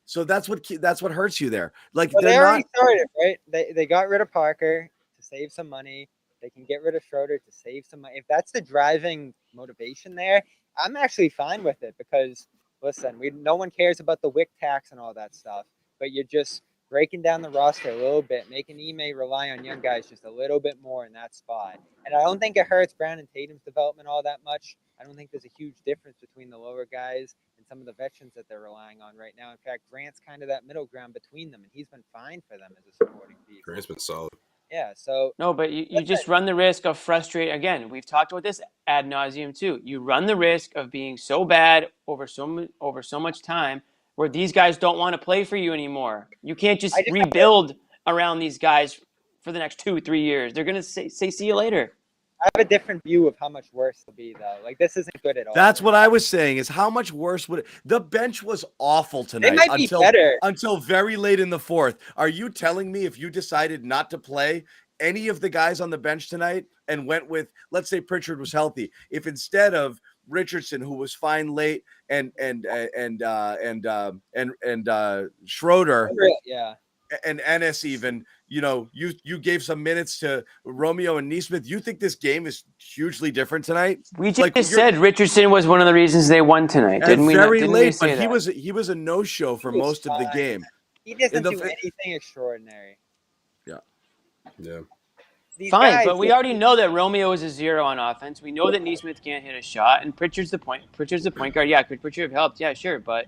So that's what hurts you there. Like they already started, right? They got rid of Parker to save some money. They can get rid of Schroeder to save some money. If that's the driving motivation there, I'm actually fine with it because listen, no one cares about the WIC tax and all that stuff, but you're just breaking down the roster a little bit, making Ime rely on young guys just a little bit more in that spot. And I don't think it hurts Brown and Tatum's development all that much. I don't think there's a huge difference between the lower guys and some of the veterans that they're relying on right now. In fact, Grant's kind of that middle ground between them, and he's been fine for them as a supporting piece. Grant's been solid. Yeah, so... No, but you just run the risk of frustrating. Again, we've talked about this ad nauseum too. You run the risk of being so bad over so much time where these guys don't want to play for you anymore. You can't just rebuild around these guys for the next 2-3 years. They're going to say see you later. I have a different view of how much worse it'll be, though. Like, this isn't good at all. That's what I was saying, is how much worse would it... The bench was awful tonight. It might be better. Until very late in the fourth. Are you telling me if you decided not to play any of the guys on the bench tonight and went with, let's say Pritchard was healthy, if instead of Richardson, who was fine late, and Schroeder, yeah, and Ennis even, you gave some minutes to Romeo and Nesmith. You think this game is hugely different tonight? We just said Richardson was one of the reasons they won tonight, didn't we? Very didn't late, we say but that? he was a no-show for most of the game. He doesn't do anything extraordinary. Yeah. Fine, but we already know that Romeo is a zero on offense. We know that Nesmith can't hit a shot, and Pritchard's the point guard. Yeah, could Pritchard have helped? Yeah, sure, but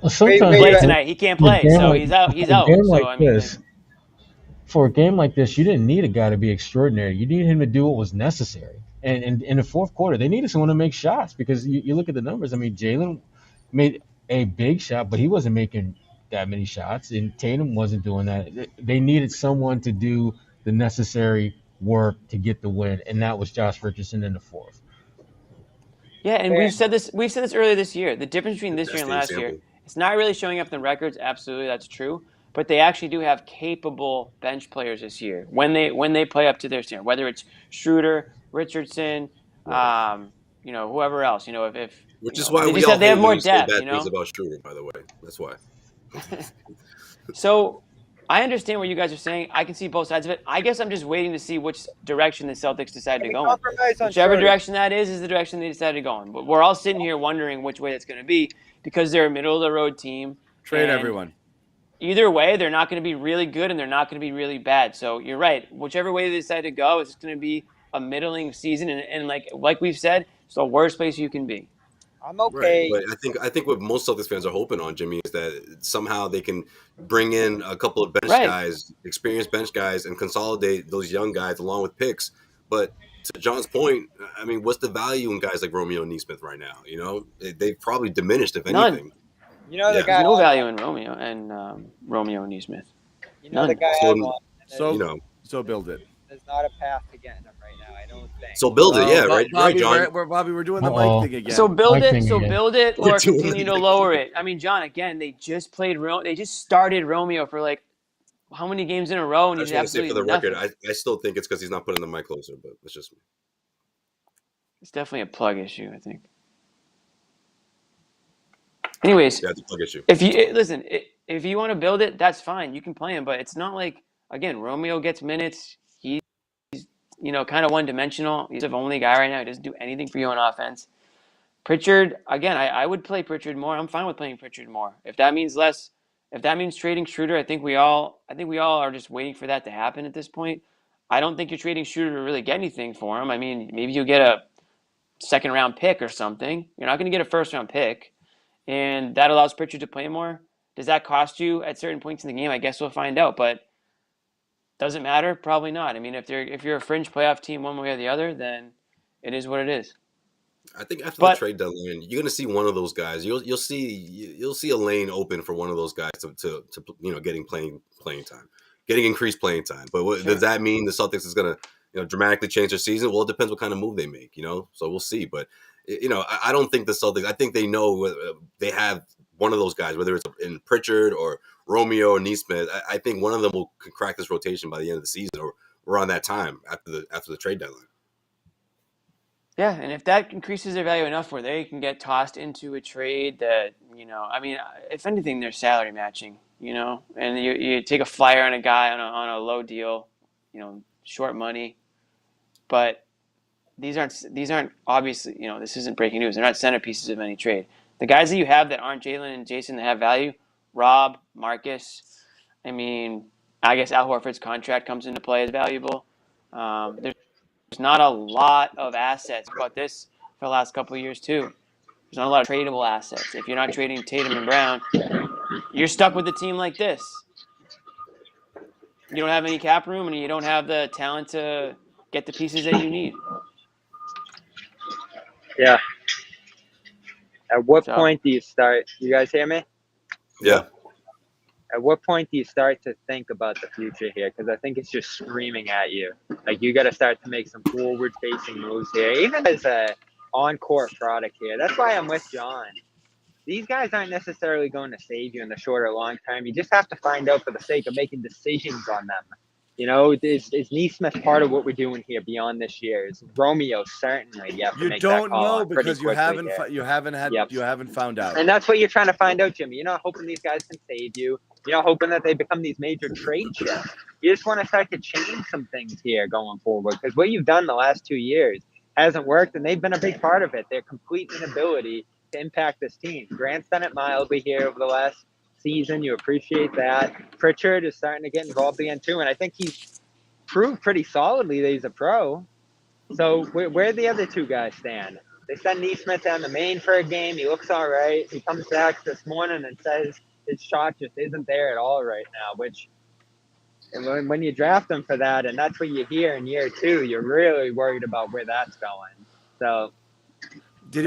sometimes play tonight. He can't play, so he's out. He's out. For a game like this, you didn't need a guy to be extraordinary. You needed him to do what was necessary. And in the fourth quarter, they needed someone to make shots because you look at the numbers. I mean, Jalen made a big shot, but he wasn't making that many shots, and Tatum wasn't doing that. They needed someone to do the necessary work to get the win, and that was Josh Richardson in the fourth. Yeah, and we've said this earlier this year. The difference between this year and last year, it's not really showing up in the records. Absolutely, that's true. But they actually do have capable bench players this year when they play up to their standard. Whether it's Schroeder, Richardson, whoever else. Which is why they have more depth. Bad things about Schroeder, by the way. That's why. So I understand what you guys are saying. I can see both sides of it. I guess I'm just waiting to see which direction the Celtics decide to go in. Whichever direction that is the direction they decide to go in. But we're all sitting here wondering which way it's going to be because they're a middle-of-the-road team. Trade everyone. Either way, they're not going to be really good and they're not going to be really bad. So you're right. Whichever way they decide to go, it's going to be a middling season. And like we've said, it's the worst place you can be. I'm okay. Right. But I think what most Celtics fans are hoping on, Jimmy, is that somehow they can bring in a couple of bench guys, experienced bench guys, and consolidate those young guys along with picks. But to John's point, I mean, what's the value in guys like Romeo and Nesmith right now? They've probably diminished, if anything. None. The guy. There's no value in Romeo and Nesmith. The guy I want. So build it. There's not a path to getting him right now, I don't think. So build it, right, John? We're doing the mic thing again. So build it, or continue to lower it. I mean, John, again, they just started Romeo for how many games in a row, and I just want to say for the record, I still think it's because he's not putting the mic closer, but it's just me. It's definitely a plug issue, I think. Anyways, yeah, it's a plug issue. If you want to build it, that's fine. You can play him, but it's not like, again, Romeo gets minutes. He's kind of one-dimensional. He's the only guy right now who doesn't do anything for you on offense. Pritchard, again, I would play Pritchard more. I'm fine with playing Pritchard more. If that means trading Schroeder, I think we all are just waiting for that to happen at this point. I don't think you're trading Schroeder to really get anything for him. I mean, maybe you'll get a second-round pick or something. You're not going to get a first-round pick. And that allows Pritchard to play more. Does that cost you at certain points in the game? I guess we'll find out. But does it matter? Probably not. I mean, if you're a fringe playoff team one way or the other, then it is what it is. I think after the trade deadline, you're going to see one of those guys. You'll see a lane open for one of those guys to getting playing time, getting increased playing time. But does that mean the Celtics is going to dramatically change their season? Well, it depends what kind of move they make. So we'll see. But I don't think the Celtics. I think they know they have one of those guys, whether it's in Pritchard or Romeo or Nesmith. I think one of them will crack this rotation by the end of the season or around that time after the trade deadline. Yeah, and if that increases their value enough where they can get tossed into a trade that, if anything, they're salary matching, and you take a flyer on a guy on a low deal, short money, but these aren't obviously, this isn't breaking news. They're not centerpieces of any trade. The guys that you have that aren't Jalen and Jason that have value, Rob, Marcus, I guess Al Horford's contract comes into play as valuable. There's not a lot of assets about this for the last couple of years too. There's not a lot of tradable assets. If you're not trading Tatum and Brown, you're stuck with a team like this. You don't have any cap room and you don't have the talent to get the pieces that you need. Yeah. At what point do you start? You guys hear me? Yeah. At what point do you start to think about the future here? Because I think it's just screaming at you. Like, you got to start to make some forward-facing moves here, even as a on-court product here. That's why I'm with John. These guys aren't necessarily going to save you in the short or long term. You just have to find out for the sake of making decisions on them. Is Nesmith part of what we're doing here beyond this year? Is Romeo certainly? You don't know because you haven't found out. And that's what you're trying to find out, Jimmy. You're not hoping these guys can save you. You're not hoping that they become these major trade chips. You just want to start to change some things here going forward, because what you've done the last 2 years hasn't worked, and they've been a big part of it. Their complete inability to impact this team. Grant's done it mildly here over the last season. You appreciate that. Pritchard is starting to get involved again too, and I think he's proved pretty solidly that he's a pro. So where the other two guys stand? They send Nesmith down the main for a game. He looks all right. He comes back this morning and says his shot just isn't there at all right now, which when you draft him for that, and that's what you hear in year two, you're really worried about where that's going. So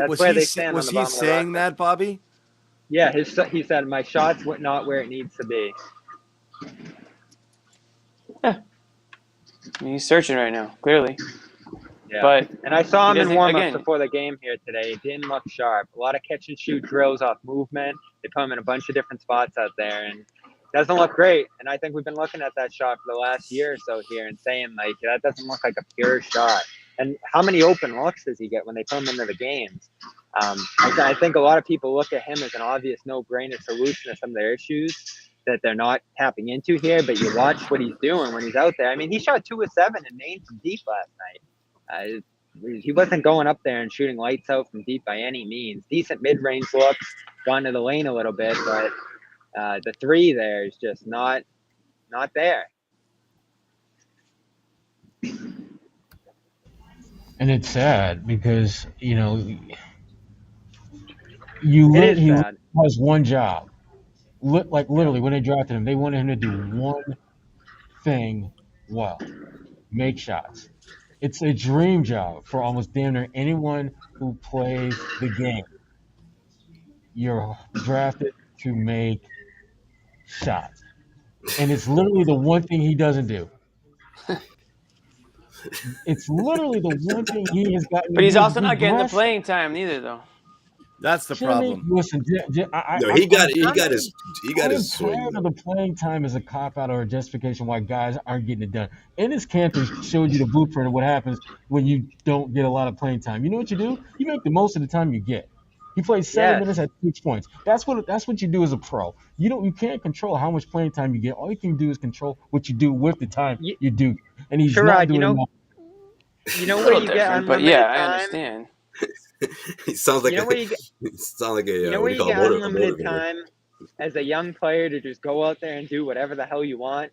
was he saying that, Bobby? Yeah, he said, my shot's not where it needs to be. Yeah. He's searching right now, clearly. Yeah. And I saw him in warm-ups before the game here today. He didn't look sharp. A lot of catch-and-shoot drills off movement. They put him in a bunch of different spots out there, and doesn't look great. And I think we've been looking at that shot for the last year or so here and saying, like, that doesn't look like a pure shot. And how many open looks does he get when they put him into the games? I think a lot of people look at him as an obvious no-brainer solution to some of their issues that they're not tapping into here, but you watch what he's doing when he's out there. He shot 2 of 7 in Maine from deep last night. He wasn't going up there and shooting lights out from deep by any means. Decent mid-range looks, gone to the lane a little bit, but the three there is just not there. And it's sad because, he has one job. Like, literally, when they drafted him, they wanted him to do one thing well: make shots. It's a dream job for almost damn near anyone who plays the game. You're drafted to make shots. And it's literally the one thing he doesn't do. It's literally the one thing he has gotten. But he's also not getting the playing time neither, though. That's the problem. Listen, he got his. I'm tired of the playing time as a cop out or a justification why guys aren't getting it done. Ennis Cantor showed you the blueprint of what happens when you don't get a lot of playing time. You know what you do? You make the most of the time you get. He played 7 minutes at 6 points. That's what you do as a pro. You can't control how much playing time you get. All you can do is control what you do with the time you do. And he's not doing enough. You know where you get unlimited but yeah, time? I understand. He sounds like unlimited time as a young player to just go out there and do whatever the hell you want.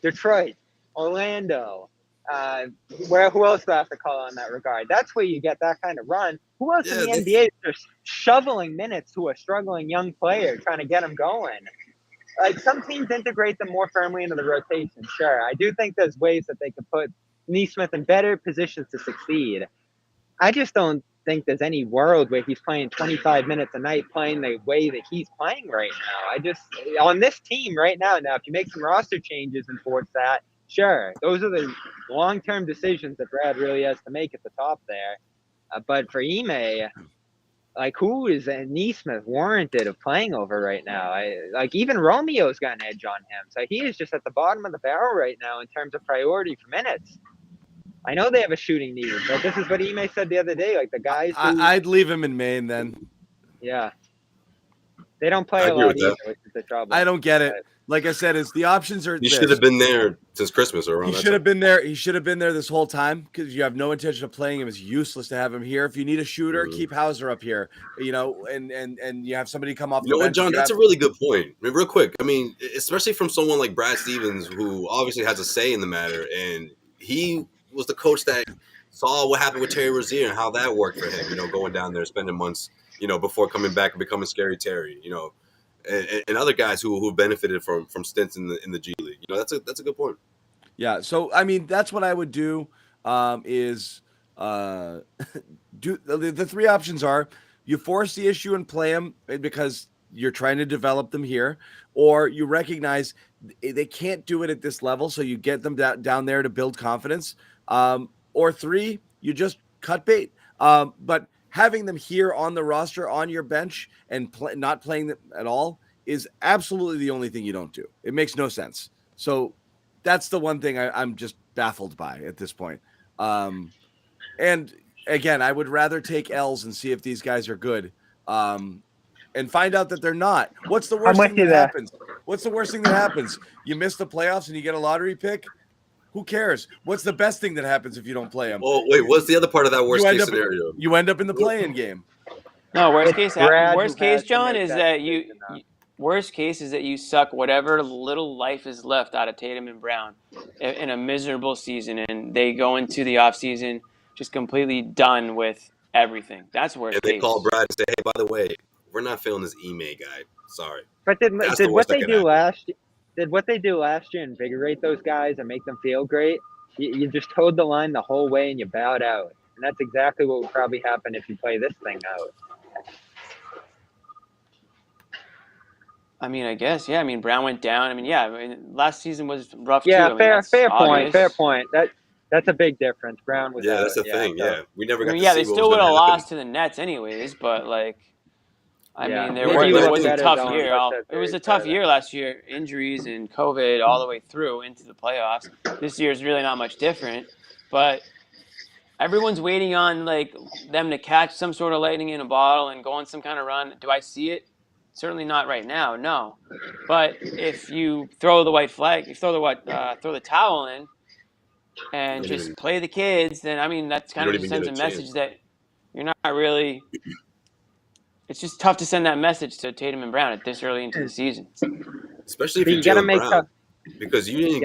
Detroit, Orlando, who else do I have to call on that regard? That's where you get that kind of run. Who else in the NBA is just shoveling minutes to a struggling young player, trying to get him going? Like, some teams integrate them more firmly into the rotation. Sure, I do think there's ways that they could put Nesmith in better positions to succeed. I just don't think there's any world where he's playing 25 minutes a night, playing the way that he's playing right now. On this team right now, if you make some roster changes and force that, sure, those are the long-term decisions that Brad really has to make at the top there. But for Ime, who is Neesmith warranted of playing over right now? Even Romeo's got an edge on him. So he is just at the bottom of the barrel right now in terms of priority for minutes. I know they have a shooting need, but this is what Ime said the other day. The guys I'd leave him in Maine then. Yeah. They don't play a lot either, which is the trouble. I don't get it. Like I said, the options are. He should have been there since Christmas or around. He should have been there. He should have been there this whole time because you have no intention of playing him. It's useless to have him here. If you need a shooter, keep Hauser up here. And you have somebody come off. You know what, John? That's a really good point. Real quick, especially from someone like Brad Stevens, who obviously has a say in the matter, and he was the coach that saw what happened with Terry Rozier and how that worked for him. Going down there, spending months, before coming back and becoming Scary Terry. And other guys who benefited from stints in the G League. That's a good point. Yeah. So that's what I would do. Is do the three options are you force the issue and play them because you're trying to develop them here, or you recognize they can't do it at this level, so you get them down there to build confidence. Or three, you just cut bait. But having them here on the roster, on your bench, and not playing them at all is absolutely the only thing you don't do. It makes no sense. So that's the one thing I'm just baffled by at this point. And again, I would rather take L's and see if these guys are good and find out that they're not. What's the worst thing that happens? What's the worst thing that happens? You miss the playoffs and you get a lottery pick? Who cares? What's the best thing that happens if you don't play them? Oh, wait, what's the other part of that worst case scenario? You end up in the play-in game. No, worst case, John, is that worst case is that you suck whatever little life is left out of Tatum and Brown in a miserable season, and they go into the offseason just completely done with everything. That's worst case. And they call Brad and say, hey, by the way, we're not feeling this Ime guy. Sorry. But did what they do last year invigorate those guys and make them feel great? You just towed the line the whole way and you bowed out. And that's exactly what would probably happen if you play this thing out. I guess, yeah. Brown went down. Last season was rough too. Fair point. That's a big difference. Brown was out. That's the thing. Yeah, we never got to see they still would have lost to the Nets anyways, but it was a tough year. It was a tough year last year. Injuries and COVID all the way through into the playoffs. This year is really not much different, but everyone's waiting on them to catch some sort of lightning in a bottle and go on some kind of run. Do I see it? Certainly not right now, no. But if you throw the white flag, throw the towel in, and just play the kids, then that kind of sends a message that you're not really. It's just tough to send that message to Tatum and Brown at this early into the season. Especially if you're Jaylen Brown, because you didn't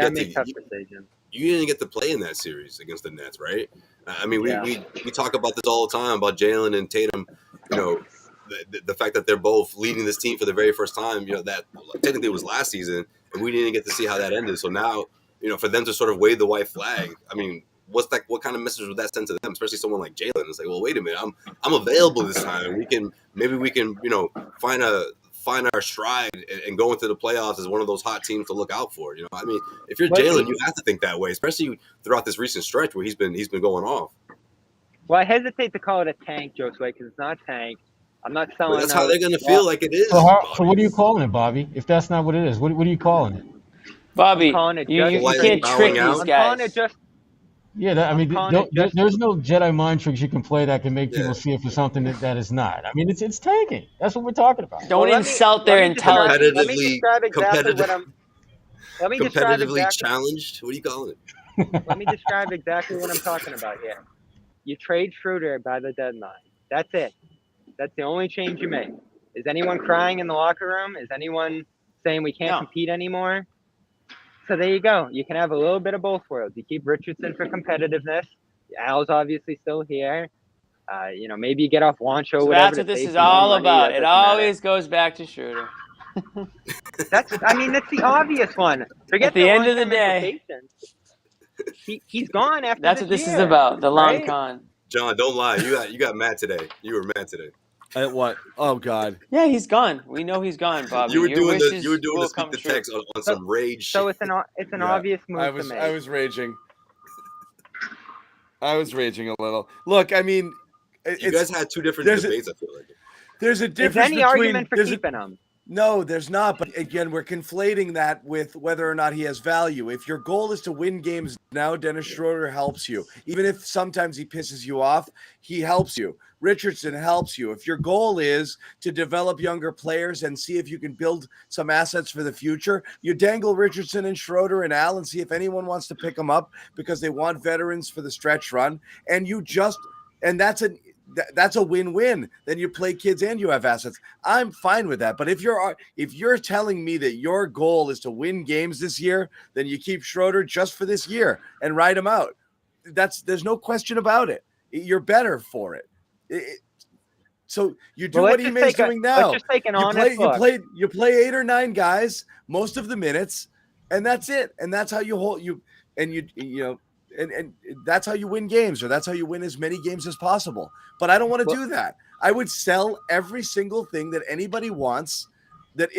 get to play in that series against the Nets, right? We talk about this all the time about Jaylen and Tatum. The fact that they're both leading this team for the very first time. That technically was last season, and we didn't get to see how that ended. So now, for them to sort of wave the white flag, what kind of message would that send to them, especially someone like Jaylen? It's well, wait a minute, I'm available this time, and we can find our stride and go into the playoffs as one of those hot teams to look out for. If you're Jaylen, you have to think that way, especially throughout this recent stretch where he's been going off. Well, I hesitate to call it a tank, Josue, because it's not a tank. I'm not selling. That's how they're going to feel like it is. So what are you calling it, Bobby? If that's not what it is, what are you calling it? Bobby, you can't trick these guys. There's no Jedi mind tricks you can play that can make people see it for something that is not. It's tanking. That's what we're talking about. Don't insult their intelligence. Let me describe exactly what I'm. Competitively challenged. What are you calling it? Let me describe exactly what I'm talking about here. You trade Schroeder by the deadline. That's it. That's the only change you make. Is anyone crying in the locker room? Is anyone saying we can't compete anymore? So there you go. You can have a little bit of both worlds. You keep Richardson for competitiveness. Al's obviously still here. Maybe you get off Wancho. So that's what this is all about. It always goes back to Schroeder. That's the obvious one. Forget at the end of the day. He's gone after That's what this is about. The long con. John, don't lie. You got mad today. You were mad today. What? Oh God. Yeah, he's gone. We know he's gone, Bobby. You were Your doing wishes the will speak come the true. text on some rage shit. So it's an obvious move to make. I was raging. I was raging a little. Look, I mean, you guys had two different debates. I feel like there's a difference. Is any argument for keeping him? No, there's not. But again, we're conflating that with whether or not he has value. If your goal is to win games now, Dennis Schroeder helps you. Even if sometimes he pisses you off, he helps you. Richardson helps you. If your goal is to develop younger players and see if you can build some assets for the future, you dangle Richardson and Schroeder and Al and see if anyone wants to pick them up because they want veterans for the stretch run. And that's a win-win. Then you play kids and you have assets. I'm fine with that. But if you're telling me that your goal is to win games this year, then you keep Schroeder just for this year and ride him out. There's no question about it. You're better for it. So you do what Ime's doing now. Let's just take an honest look. You play 8 or 9 guys most of the minutes, and that's it. And that's how you hold you and you know. And that's how you win games, or that's how you win as many games as possible. But I don't want to do that. I would sell every single thing that anybody wants that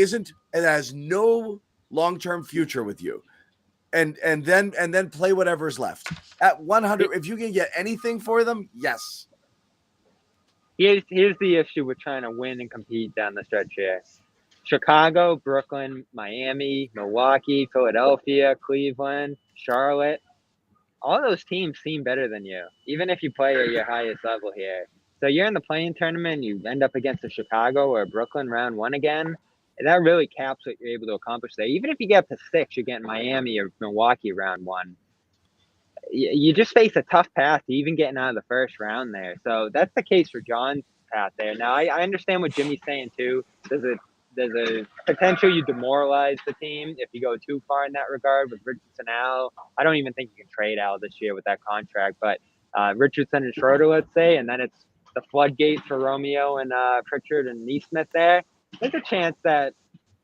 has no long-term future with you. And then play whatever's left. At 100, if you can get anything for them, yes. Here's the issue with trying to win and compete down the stretch here. Chicago, Brooklyn, Miami, Milwaukee, Philadelphia, Cleveland, Charlotte. All those teams seem better than you, even if you play at your highest level here. So you're in the play-in tournament, you end up against a Chicago or Brooklyn round 1 again, and that really caps what you're able to accomplish there. Even if you get to 6, you're getting Miami or Milwaukee round 1. You just face a tough path to even getting out of the first round there. So that's the case for John's path there. Now, I understand what Jimmy's saying, too. There's a potential you demoralize the team if you go too far in that regard with Richardson, Al. I don't even think you can trade Al this year with that contract, but Richardson and Schroeder, let's say, and then it's the floodgates for Romeo and Pritchard and Neesmith there. There's a chance that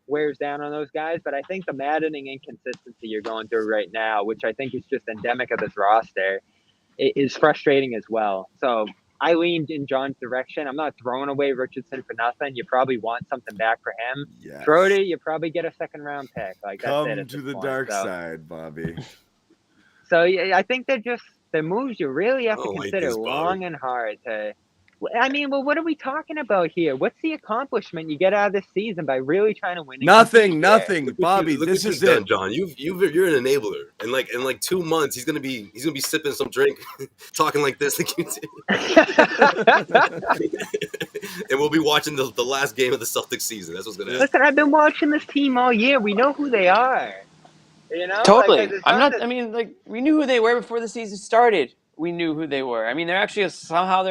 wears down on those guys, but I think the maddening inconsistency you're going through right now, which I think is just endemic of this roster, is frustrating as well. So I leaned in John's direction. I'm not throwing away Richardson for nothing. You probably want something back for him. Yes. Schroeder, you probably get a second-round pick. Like, that's Come it to the dark side, Bobby. So I think they're moves you really have to consider long and hard to. I mean, well, what are we talking about here? What's the accomplishment you get out of this season by really trying to win? Nothing, Bobby. This is it, John. You're an enabler, and in like 2 months, he's gonna be sipping some drink, talking like this, like you did. And we'll be watching the last game of the Celtics season. That's what's gonna happen. Listen, I've been watching this team all year. We know who they are. You know, totally. We knew who they were before the season started. We knew who they were. I mean, they're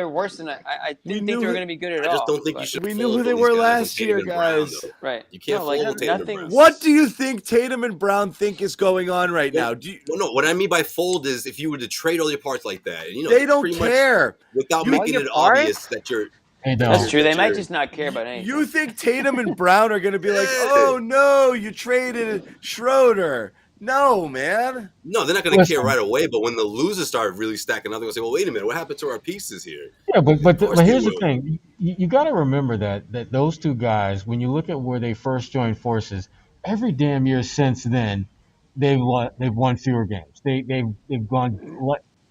worse than I didn't think they were going to be good at all. I just don't think you should. We knew who they were last year, guys. Right. You can't fold Tatum and Brown. What do you think Tatum and Brown think is going on right now? No. What I mean by fold is if you were to trade all your parts like that, they don't care without making it obvious that you're. That's true. They might just not care about anything. You think Tatum and Brown are going to be like, oh no, you traded Schroeder? No, man. No, they're not going to care right away. But when the losers start really stacking up, they're going to say, well, wait a minute. What happened to our pieces here? Yeah, but here's the thing. You got to remember that those two guys, when you look at where they first joined forces, every damn year since then, they've won fewer games. They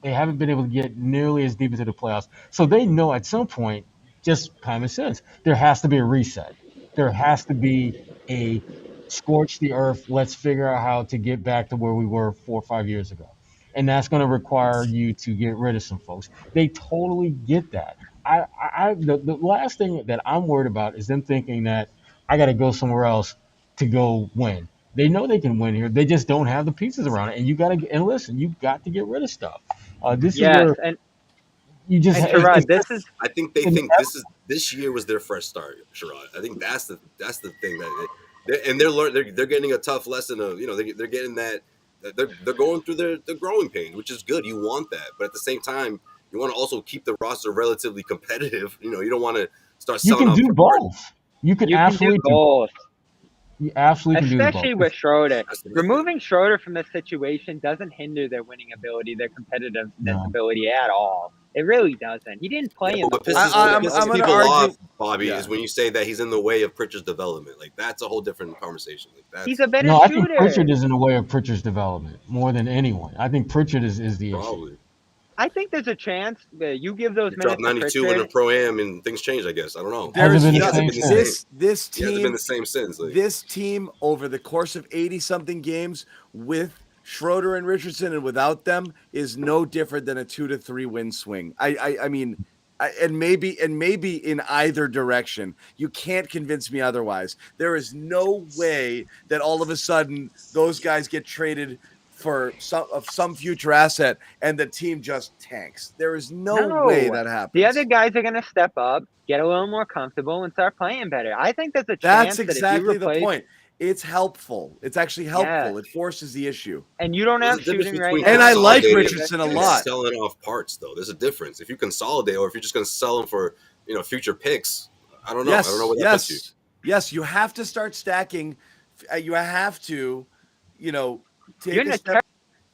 haven't been able to get nearly as deep into the playoffs. So they know at some point, just common sense, there has to be a reset. There has to be a scorch the earth. Let's figure out how to get back to where we were 4 or 5 years ago. And that's going to require you to get rid of some folks. They totally get that. The last thing that I'm worried about is them thinking that I got to go somewhere else to go win. They know they can win here. They just don't have the pieces around it. And you got to get rid of stuff. Sherrod, I think they think this year was their fresh start, Sherrod. I think that's the thing they're getting a tough lesson of, they're getting that they're going through their growing pains, which is good. You want that, but at the same time, you want to also keep the roster relatively competitive. You don't want to start selling. You can do both. You can absolutely do both. You absolutely can do Especially both. with Schroeder. Removing Schroeder from this situation doesn't hinder their winning ability, their competitiveness ability at all. It really doesn't. He didn't play in the what fourth pisses, quarter. what pisses people off, Bobby, is when you say that he's in the way of Pritchard's development. Like, that's a whole different conversation. Like, that's, he's a better I shooter. think Pritchard is in the way of Pritchard's development more than anyone. I think Pritchard is the issue. I think there's a chance that you give those minutes dropped 92 in a pro-am and things changed, I guess. I don't know. This team hasn't been the same since. Like. This team, over the course of 80-something games with Schroeder and Richardson and without them, is no different than a 2-3 win swing. I mean, and maybe in either direction. You can't convince me otherwise. There is no way that all of a sudden those guys get traded for some future asset and the team just tanks. There is no way that happens. The other guys are going to step up, get a little more comfortable, and start playing better. I think there's a chance That's that exactly if you replace, the point. It's helpful. It's actually helpful. It forces the issue. And you don't have shooting right now. And I like Richardson a lot. Selling off parts, though, there's a difference. If you consolidate, or if you're just going to sell them for future picks, I don't know. Yes, I don't know where that puts you. Yes, you have to start stacking. You have to, take a step.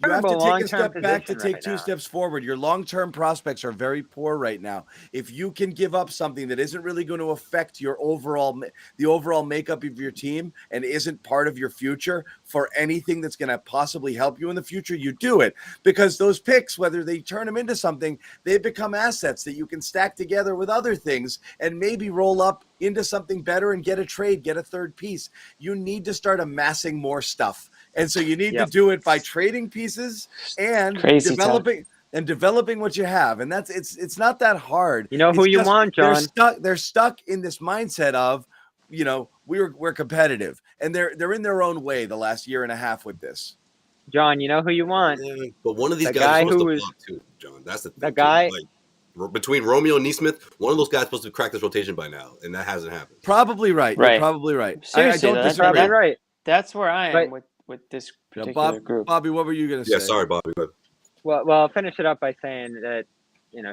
You have to take a step back to take two steps forward. Your long-term prospects are very poor right now. If you can give up something that isn't really going to affect the overall makeup of your team and isn't part of your future for anything that's going to possibly help you in the future, you do it. Because those picks, whether they turn them into something, they become assets that you can stack together with other things and maybe roll up into something better and get a trade, get a third piece. You need to start amassing more stuff. And so you need to do it by trading pieces and developing what you have. And it's not that hard. You know who you want, John. They're stuck in this mindset of, we're competitive. And they're in their own way the last year and a half with this. John, you know who you want. Yeah, but one of these guys is supposed to block too, John. That's the thing. The guy between Romeo and Neesmith, one of those guys is supposed to crack this rotation by now, and that hasn't happened. Probably right. You're probably right. Seriously, I don't that's disagree. right. That's where I am with this particular group. Bobby, what were you going to say? Yeah, sorry, Bobby. Well, I'll finish it up by saying that,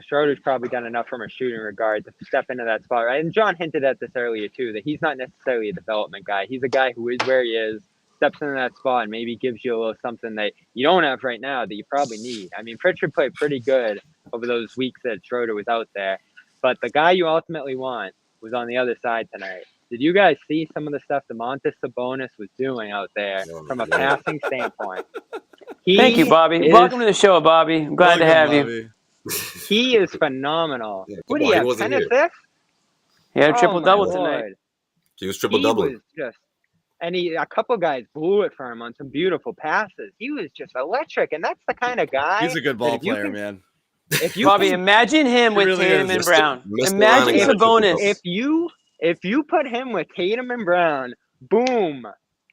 Schroeder's probably done enough from a shooting regard to step into that spot, right? And John hinted at this earlier, too, that he's not necessarily a development guy. He's a guy who is where he is, steps into that spot, and maybe gives you a little something that you don't have right now that you probably need. I mean, Pritchard played pretty good over those weeks that Schroeder was out there, but the guy you ultimately want was on the other side tonight. Did you guys see some of the stuff Domantas Sabonis was doing out there from a passing standpoint? Thank you, Bobby. Welcome to the show, Bobby. I'm glad to have you. He is phenomenal. Yeah, what do you have, 10 assists? He had a triple-double tonight. He was triple-double. And a couple guys blew it for him on some beautiful passes. He was just electric, and that's the kind of guy. He's a good ball player, man. Bobby, imagine him with Tatum and Brown. Imagine Sabonis. If you put him with Tatum and Brown, boom,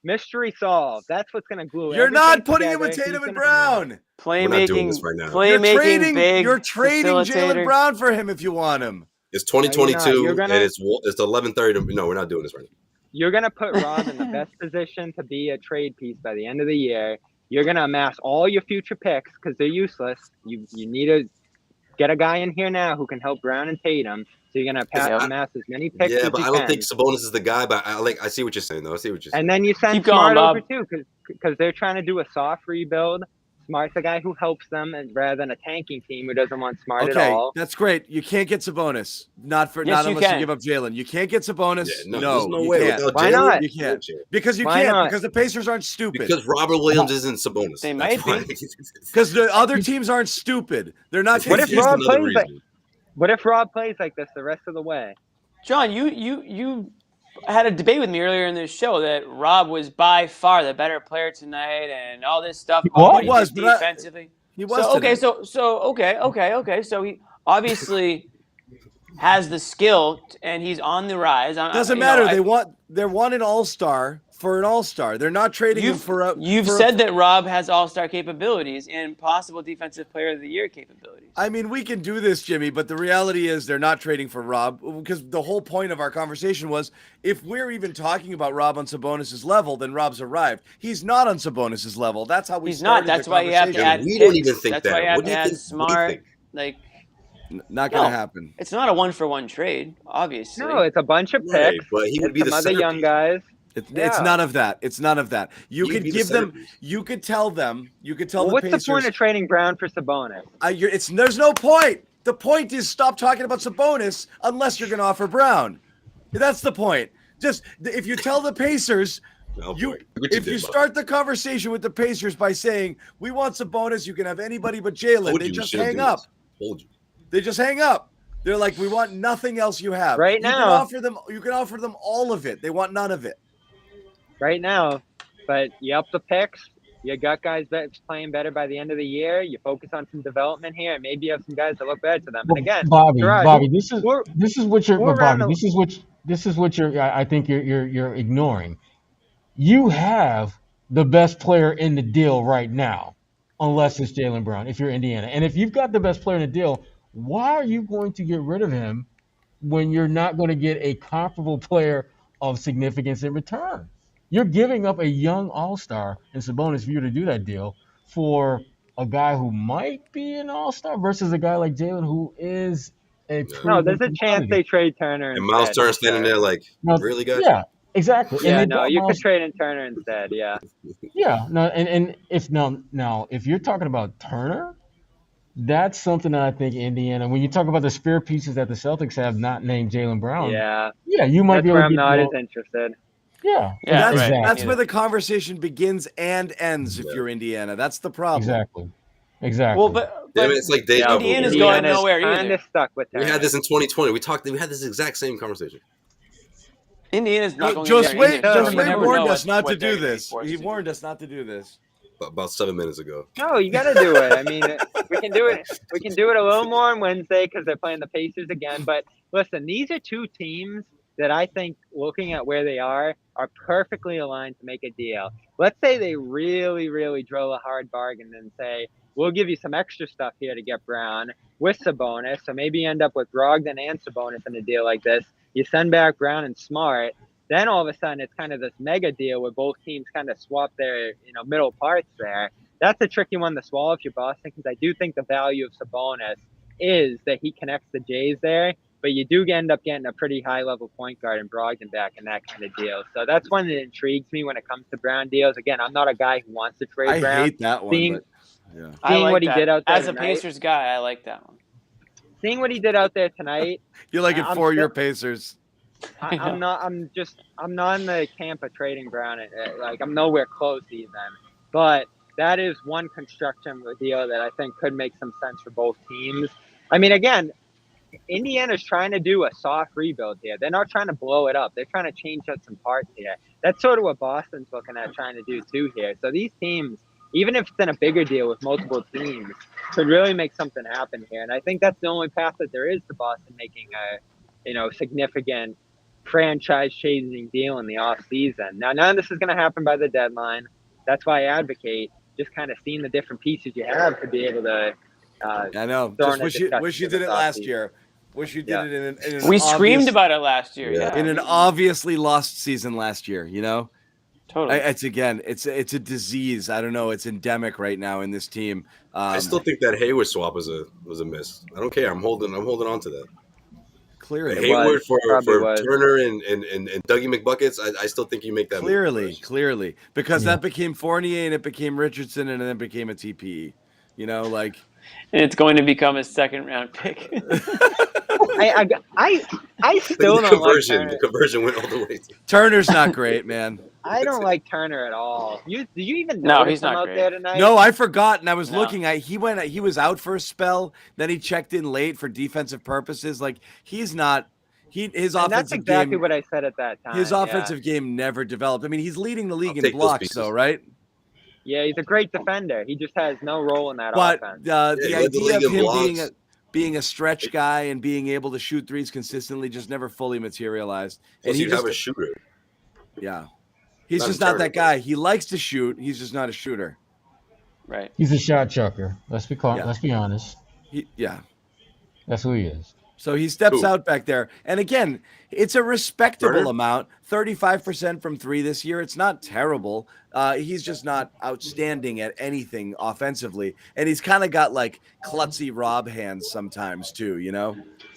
mystery solved. That's what's going to glue it. You're not putting him with Tatum and Brown. Playmaking big. You're trading Jaylen Brown for him if you want him. It's 2022, and it's 11:30. No, we're not doing this right now. You're going to put Rob in the best position to be a trade piece by the end of the year. You're going to amass all your future picks because they're useless. You need to get a guy in here now who can help Brown and Tatum. So you're going to amass as many picks as you can. Yeah, but I don't think Sabonis is the guy. But I see what you're saying, though. I see what you're saying. And then you send Smart over, too, because they're trying to do a soft rebuild. Smart's the guy who helps them rather than a tanking team who doesn't want Smart at all. That's great. You can't get Sabonis. Not unless you give up Jaylen. You can't get Sabonis. Yeah, there's no way. Why not? You can't. Because you can't. Because the Pacers aren't stupid. Because Robert Williams isn't Sabonis. They might be. Because the other teams aren't stupid. They're not. What if Rob plays like this the rest of the way? John, you had a debate with me earlier in this show that Rob was by far the better player tonight and all this stuff. He was defensively. He was. So he obviously has the skill and he's on the rise. Doesn't matter. They want an all-star for an all-star. They're not trading him for a. You've said that Rob has all-star capabilities and possible defensive player of the year capabilities. I mean, we can do this, Jimmy, but the reality is they're not trading for Rob because the whole point of our conversation was if we're even talking about Rob on Sabonis' level, then Rob's arrived. He's not on Sabonis' level. That's how we started. That's why you have to add. We don't even think that. That's why you have to add Smart. Not going to happen. It's not a 1-for-1 trade, obviously. No, it's a bunch of picks. But he would be some other young guys. It's none of that. It's none of that. You could give them. centerpiece. You could tell them. You could tell Well, the what's Pacers. the point of trading Brown for Sabonis? There's no point. The point is stop talking about Sabonis unless you're going to offer Brown. That's the point. Just if you tell the Pacers, if you start the conversation with the Pacers by saying we want Sabonis, you can have anybody but Jalen. They just hang up. They just hang up. They're like, we want nothing else you have. Right now, you can offer them all of it. They want none of it. Right now, but you up the picks. You got guys that's playing better by the end of the year. You focus on some development here, and maybe you have some guys that look better to them. And again, Bobby, this is what you're. I think you're ignoring. You have the best player in the deal right now, unless it's Jaylen Brown. If you're Indiana, and if you've got the best player in the deal, why are you going to get rid of him when you're not going to get a comparable player of significance in return? You're giving up a young all-star in Sabonis for you to do that deal for a guy who might be an all-star versus a guy like Jalen who is a no. There's a chance they trade Turner and Miles Turner standing there like, really, guys? Yeah, exactly. Yeah, and you could trade in Turner instead. Yeah. Yeah, no, and if you're talking about Turner, that's something that I think Indiana. When you talk about the spare pieces that the Celtics have, not named Jaylen Brown. Yeah, you might be able to. I'm not as interested. Yeah, that's where the conversation begins and ends. If you're Indiana, that's the problem. Exactly. Well, but it's like Indiana's going nowhere either. Kind of stuck with that. We had this in 2020. We had this exact same conversation. Indiana's not going Josue warned us not to do this. He warned us not to do this about 7 minutes ago. No, you got to do it. I mean, we can do it. We can do it a little more on Wednesday because they're playing the Pacers again. But listen, these are two teams that I think, looking at where they are perfectly aligned to make a deal. Let's say they really, really drill a hard bargain and say, we'll give you some extra stuff here to get Brown with Sabonis. So maybe you end up with Brogdon and Sabonis in a deal like this. You send back Brown and Smart. Then all of a sudden it's kind of this mega deal where both teams kind of swap their middle parts there. That's a tricky one to swallow if you're Boston, because I do think the value of Sabonis is that he connects the Jays there. But you do end up getting a pretty high-level point guard in Brogdon back in that kind of deal. So that's one that intrigues me when it comes to Brown deals. Again, I'm not a guy who wants to trade Brown. I hate that one. Seeing what he did out there as a Pacers guy, I like that one. Seeing what he did out there tonight. You like it for your Pacers. I'm not in the camp of trading Brown. I'm nowhere close even. But that is one construction of a deal that I think could make some sense for both teams. I mean, again, Indiana's trying to do a soft rebuild here. They're not trying to blow it up. They're trying to change up some parts here. That's sort of what Boston's looking at trying to do too here. So these teams, even if it's in a bigger deal with multiple teams, could really make something happen here. And I think that's the only path that there is to Boston making a significant franchise-changing deal in the offseason. Now, none of this is going to happen by the deadline. That's why I advocate just kind of seeing the different pieces you have to be able to I know. Just wish you did it last year. Wish you did it in an we screamed about it last year. Yeah. In an obviously lost season last year, Totally. It's a disease. I don't know. It's endemic right now in this team. I still think that Hayward swap was a miss. I don't care. I'm holding on to that. Clearly, Hayward for Turner and Dougie McBuckets. I still think you make that clearly because that became Fournier and it became Richardson and then it became a TPE. And it's going to become a second-round pick. I still don't like Turner. The conversion went all the way. Turner's not great, man. I don't like Turner at all. Did you even know he's not out great. There tonight? No, I forgot, and I was looking at. He was out for a spell. Then he checked in late for defensive purposes. He's not. His offensive that's exactly game, what I said at that time. His offensive game never developed. I mean, he's leading the league in blocks, though, right? Yeah, he's a great defender. He just has no role in that offense. But the idea of him being a stretch guy and being able to shoot threes consistently just never fully materialized. And he have a shooter. Yeah. He's just not that guy. He likes to shoot. He's just not a shooter. Right. He's a shot chucker. Let's be honest. That's who he is. So he steps out back there. And again, it's a respectable amount. 35% from three this year. It's not terrible. He's just not outstanding at anything offensively. And he's kind of got klutzy Rob hands sometimes too,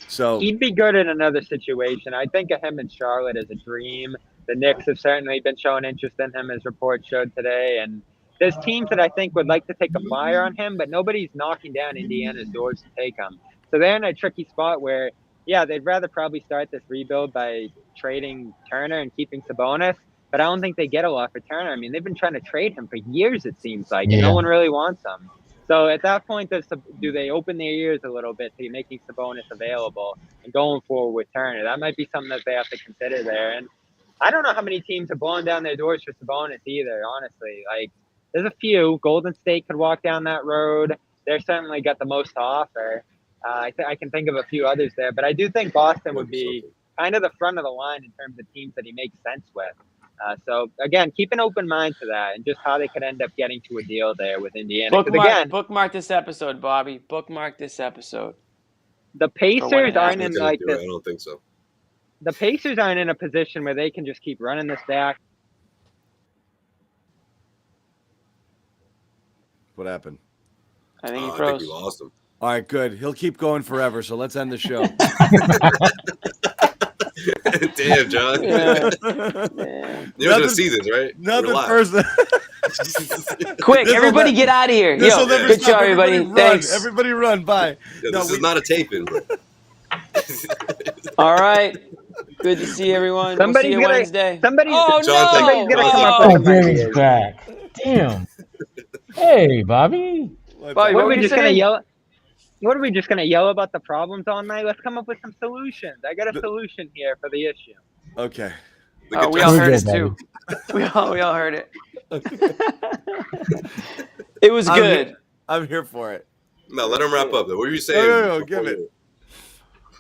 So he'd be good in another situation. I think of him in Charlotte as a dream. The Knicks have certainly been showing interest in him, as reports showed today. And there's teams that I think would like to take a flyer on him, but nobody's knocking down Indiana's doors to take him. So they're in a tricky spot where, yeah, they'd rather probably start this rebuild by trading Turner and keeping Sabonis, but I don't think they get a lot for Turner. I mean, they've been trying to trade him for years, it seems like, and no one really wants him. So at that point, do they open their ears a little bit to making Sabonis available and going forward with Turner? That might be something that they have to consider there. And I don't know how many teams are blowing down their doors for Sabonis either, honestly. Like, there's a few. Golden State could walk down that road. They're certainly got the most to offer. I can think of a few others there. But I do think Boston would be kind of the front of the line in terms of teams that he makes sense with. So, again, keep an open mind to that and just how they could end up getting to a deal there with Indiana. Bookmark this episode, Bobby. Bookmark this episode. The Pacers aren't in like this. I don't think so. The Pacers aren't in a position where they can just keep running this back. What happened? I think he froze. I think we lost him. All right, good. He'll keep going forever, so let's end the show. Damn, John. Yeah. You're going to see this, right? Nothing personal. Quick, everybody get out of here. Yo, good show, everybody. Thanks. Everybody run. Bye. Yeah, this is not a taping, bro. All right. Good to see everyone. We'll see you Wednesday. Somebody's gonna come up with some ideas. Back. Damn. Hey, Bobby. What are we just gonna yell? What are we just gonna yell about the problems all night? Let's come up with some solutions. I got a solution here for the issue. Okay. We all heard it too. We all heard it. It was good. I'm here for it. No, let him wrap up. Though. What were you saying? No, give it.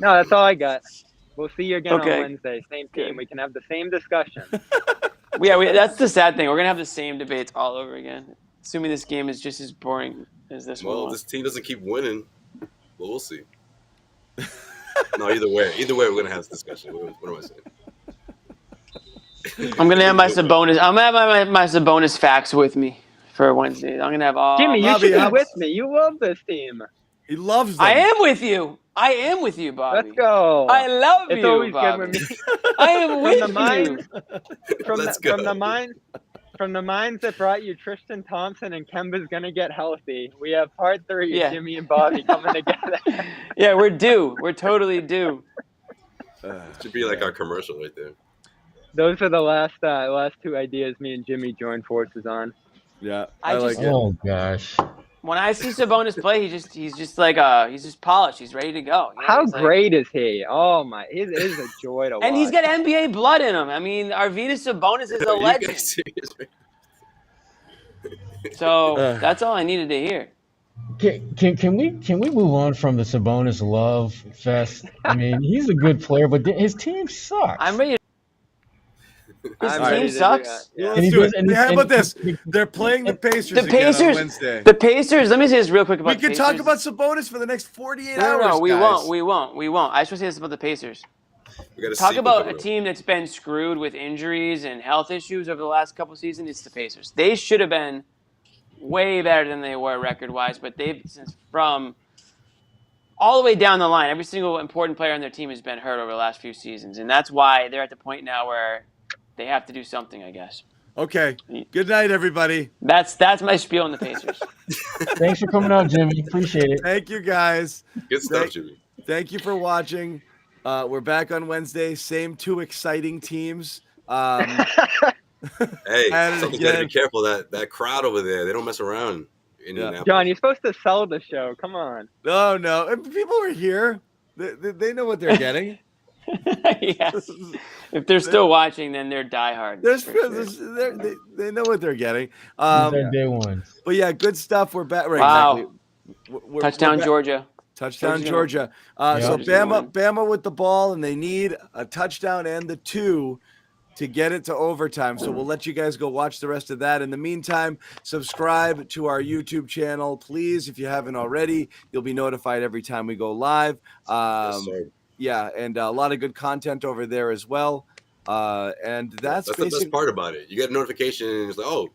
No, that's all I got. We'll see you again on Wednesday. Same team. We can have the same discussion. That's the sad thing. We're going to have the same debates all over again. Assuming this game is just as boring as this one. Well, this team doesn't keep winning. Well, we'll see. No, either way, we're going to have this discussion. What am I saying? I'm going to have my Sabonis. I'm going to have my Sabonis facts with me for Wednesday. I'm going to have all. Jimmy, you should be with me. You love this team. He loves them. I am with you. Bobby. Let's go. I love it's you, always Bobby. good with me. I am with you. From the minds that brought you Tristan Thompson and Kemba's gonna get healthy. We have part 3 of Jimmy and Bobby coming together. Yeah, we're due. We're totally due. It should be like our commercial right there. Those are the last 2 ideas me and Jimmy joined forces on. Yeah, I like it. Oh gosh. When I see Sabonis play, he's just polished. He's ready to go. You know? How great is he? Oh my, it is a joy to watch. And he's got NBA blood in him. I mean, Arvydas Sabonis is a legend. So that's all I needed to hear. Can we move on from the Sabonis love fest? I mean, he's a good player, but his team sucks. I'm ready. His team sucks. Yeah, how about this? They're playing the Pacers again on Wednesday. The Pacers. Let me say this real quick about the Pacers. We can talk about Sabonis for the next 48 hours. No, we guys. won't. I just want to say this about the Pacers. Talk about a team that's been screwed with injuries and health issues over the last couple seasons. It's the Pacers. They should have been way better than they were record-wise, but they've since from all the way down the line, every single important player on their team has been hurt over the last few seasons, and that's why they're at the point now where they have to do something, I guess. Okay. Good night, everybody. That's my spiel on the Pacers. Thanks for coming out, Jimmy. Appreciate it. Thank you, guys. Good stuff, Jimmy. Thank you for watching. We're back on Wednesday. Same 2 exciting teams. Hey, something got to be careful. That crowd over there, they don't mess around. John, you're supposed to sell the show. Come on. No. People are here. They know what they're getting. Yes. If they're still watching, then they're diehard. They know what they're getting. They're day ones. But yeah, good stuff. We're back. Right, wow. Exactly. Touchdown, Georgia. Touchdown, Georgia. So Bama with the ball, and they need a touchdown and the 2 to get it to overtime. So we'll let you guys go watch the rest of that. In the meantime, subscribe to our YouTube channel, please. If you haven't already, you'll be notified every time we go live. Yeah, and a lot of good content over there as well. And that's the best part about it. You get a notification, and it's like, oh,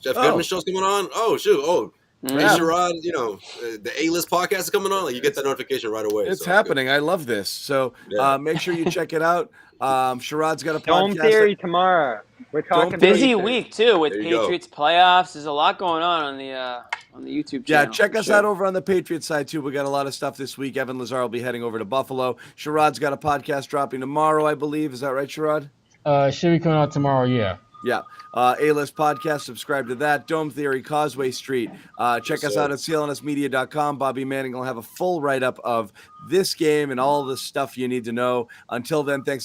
Jeff Goodman's show's coming on. Oh, shoot. Oh, Hey, Sherrod, the A-list podcast is coming on. Like, you get that notification right away. It's so happening. I love this. So make sure you check it out. Sherrod's got a podcast. Dome Theory tomorrow. We're talking busy Pacers. week too with Patriots playoffs. There's a lot going on the YouTube channel. Yeah, check us out over on the Patriots side too. We got a lot of stuff this week. Evan Lazar will be heading over to Buffalo. Sherrod's got a podcast dropping tomorrow, I believe. Is that right, Sherrod? Should be coming out tomorrow. Yeah. Yeah. A-List Podcast, subscribe to that. Dome Theory, Causeway Street. Check us out at CLNSmedia.com. Bobby Manning will have a full write-up of this game and all the stuff you need to know. Until then, thanks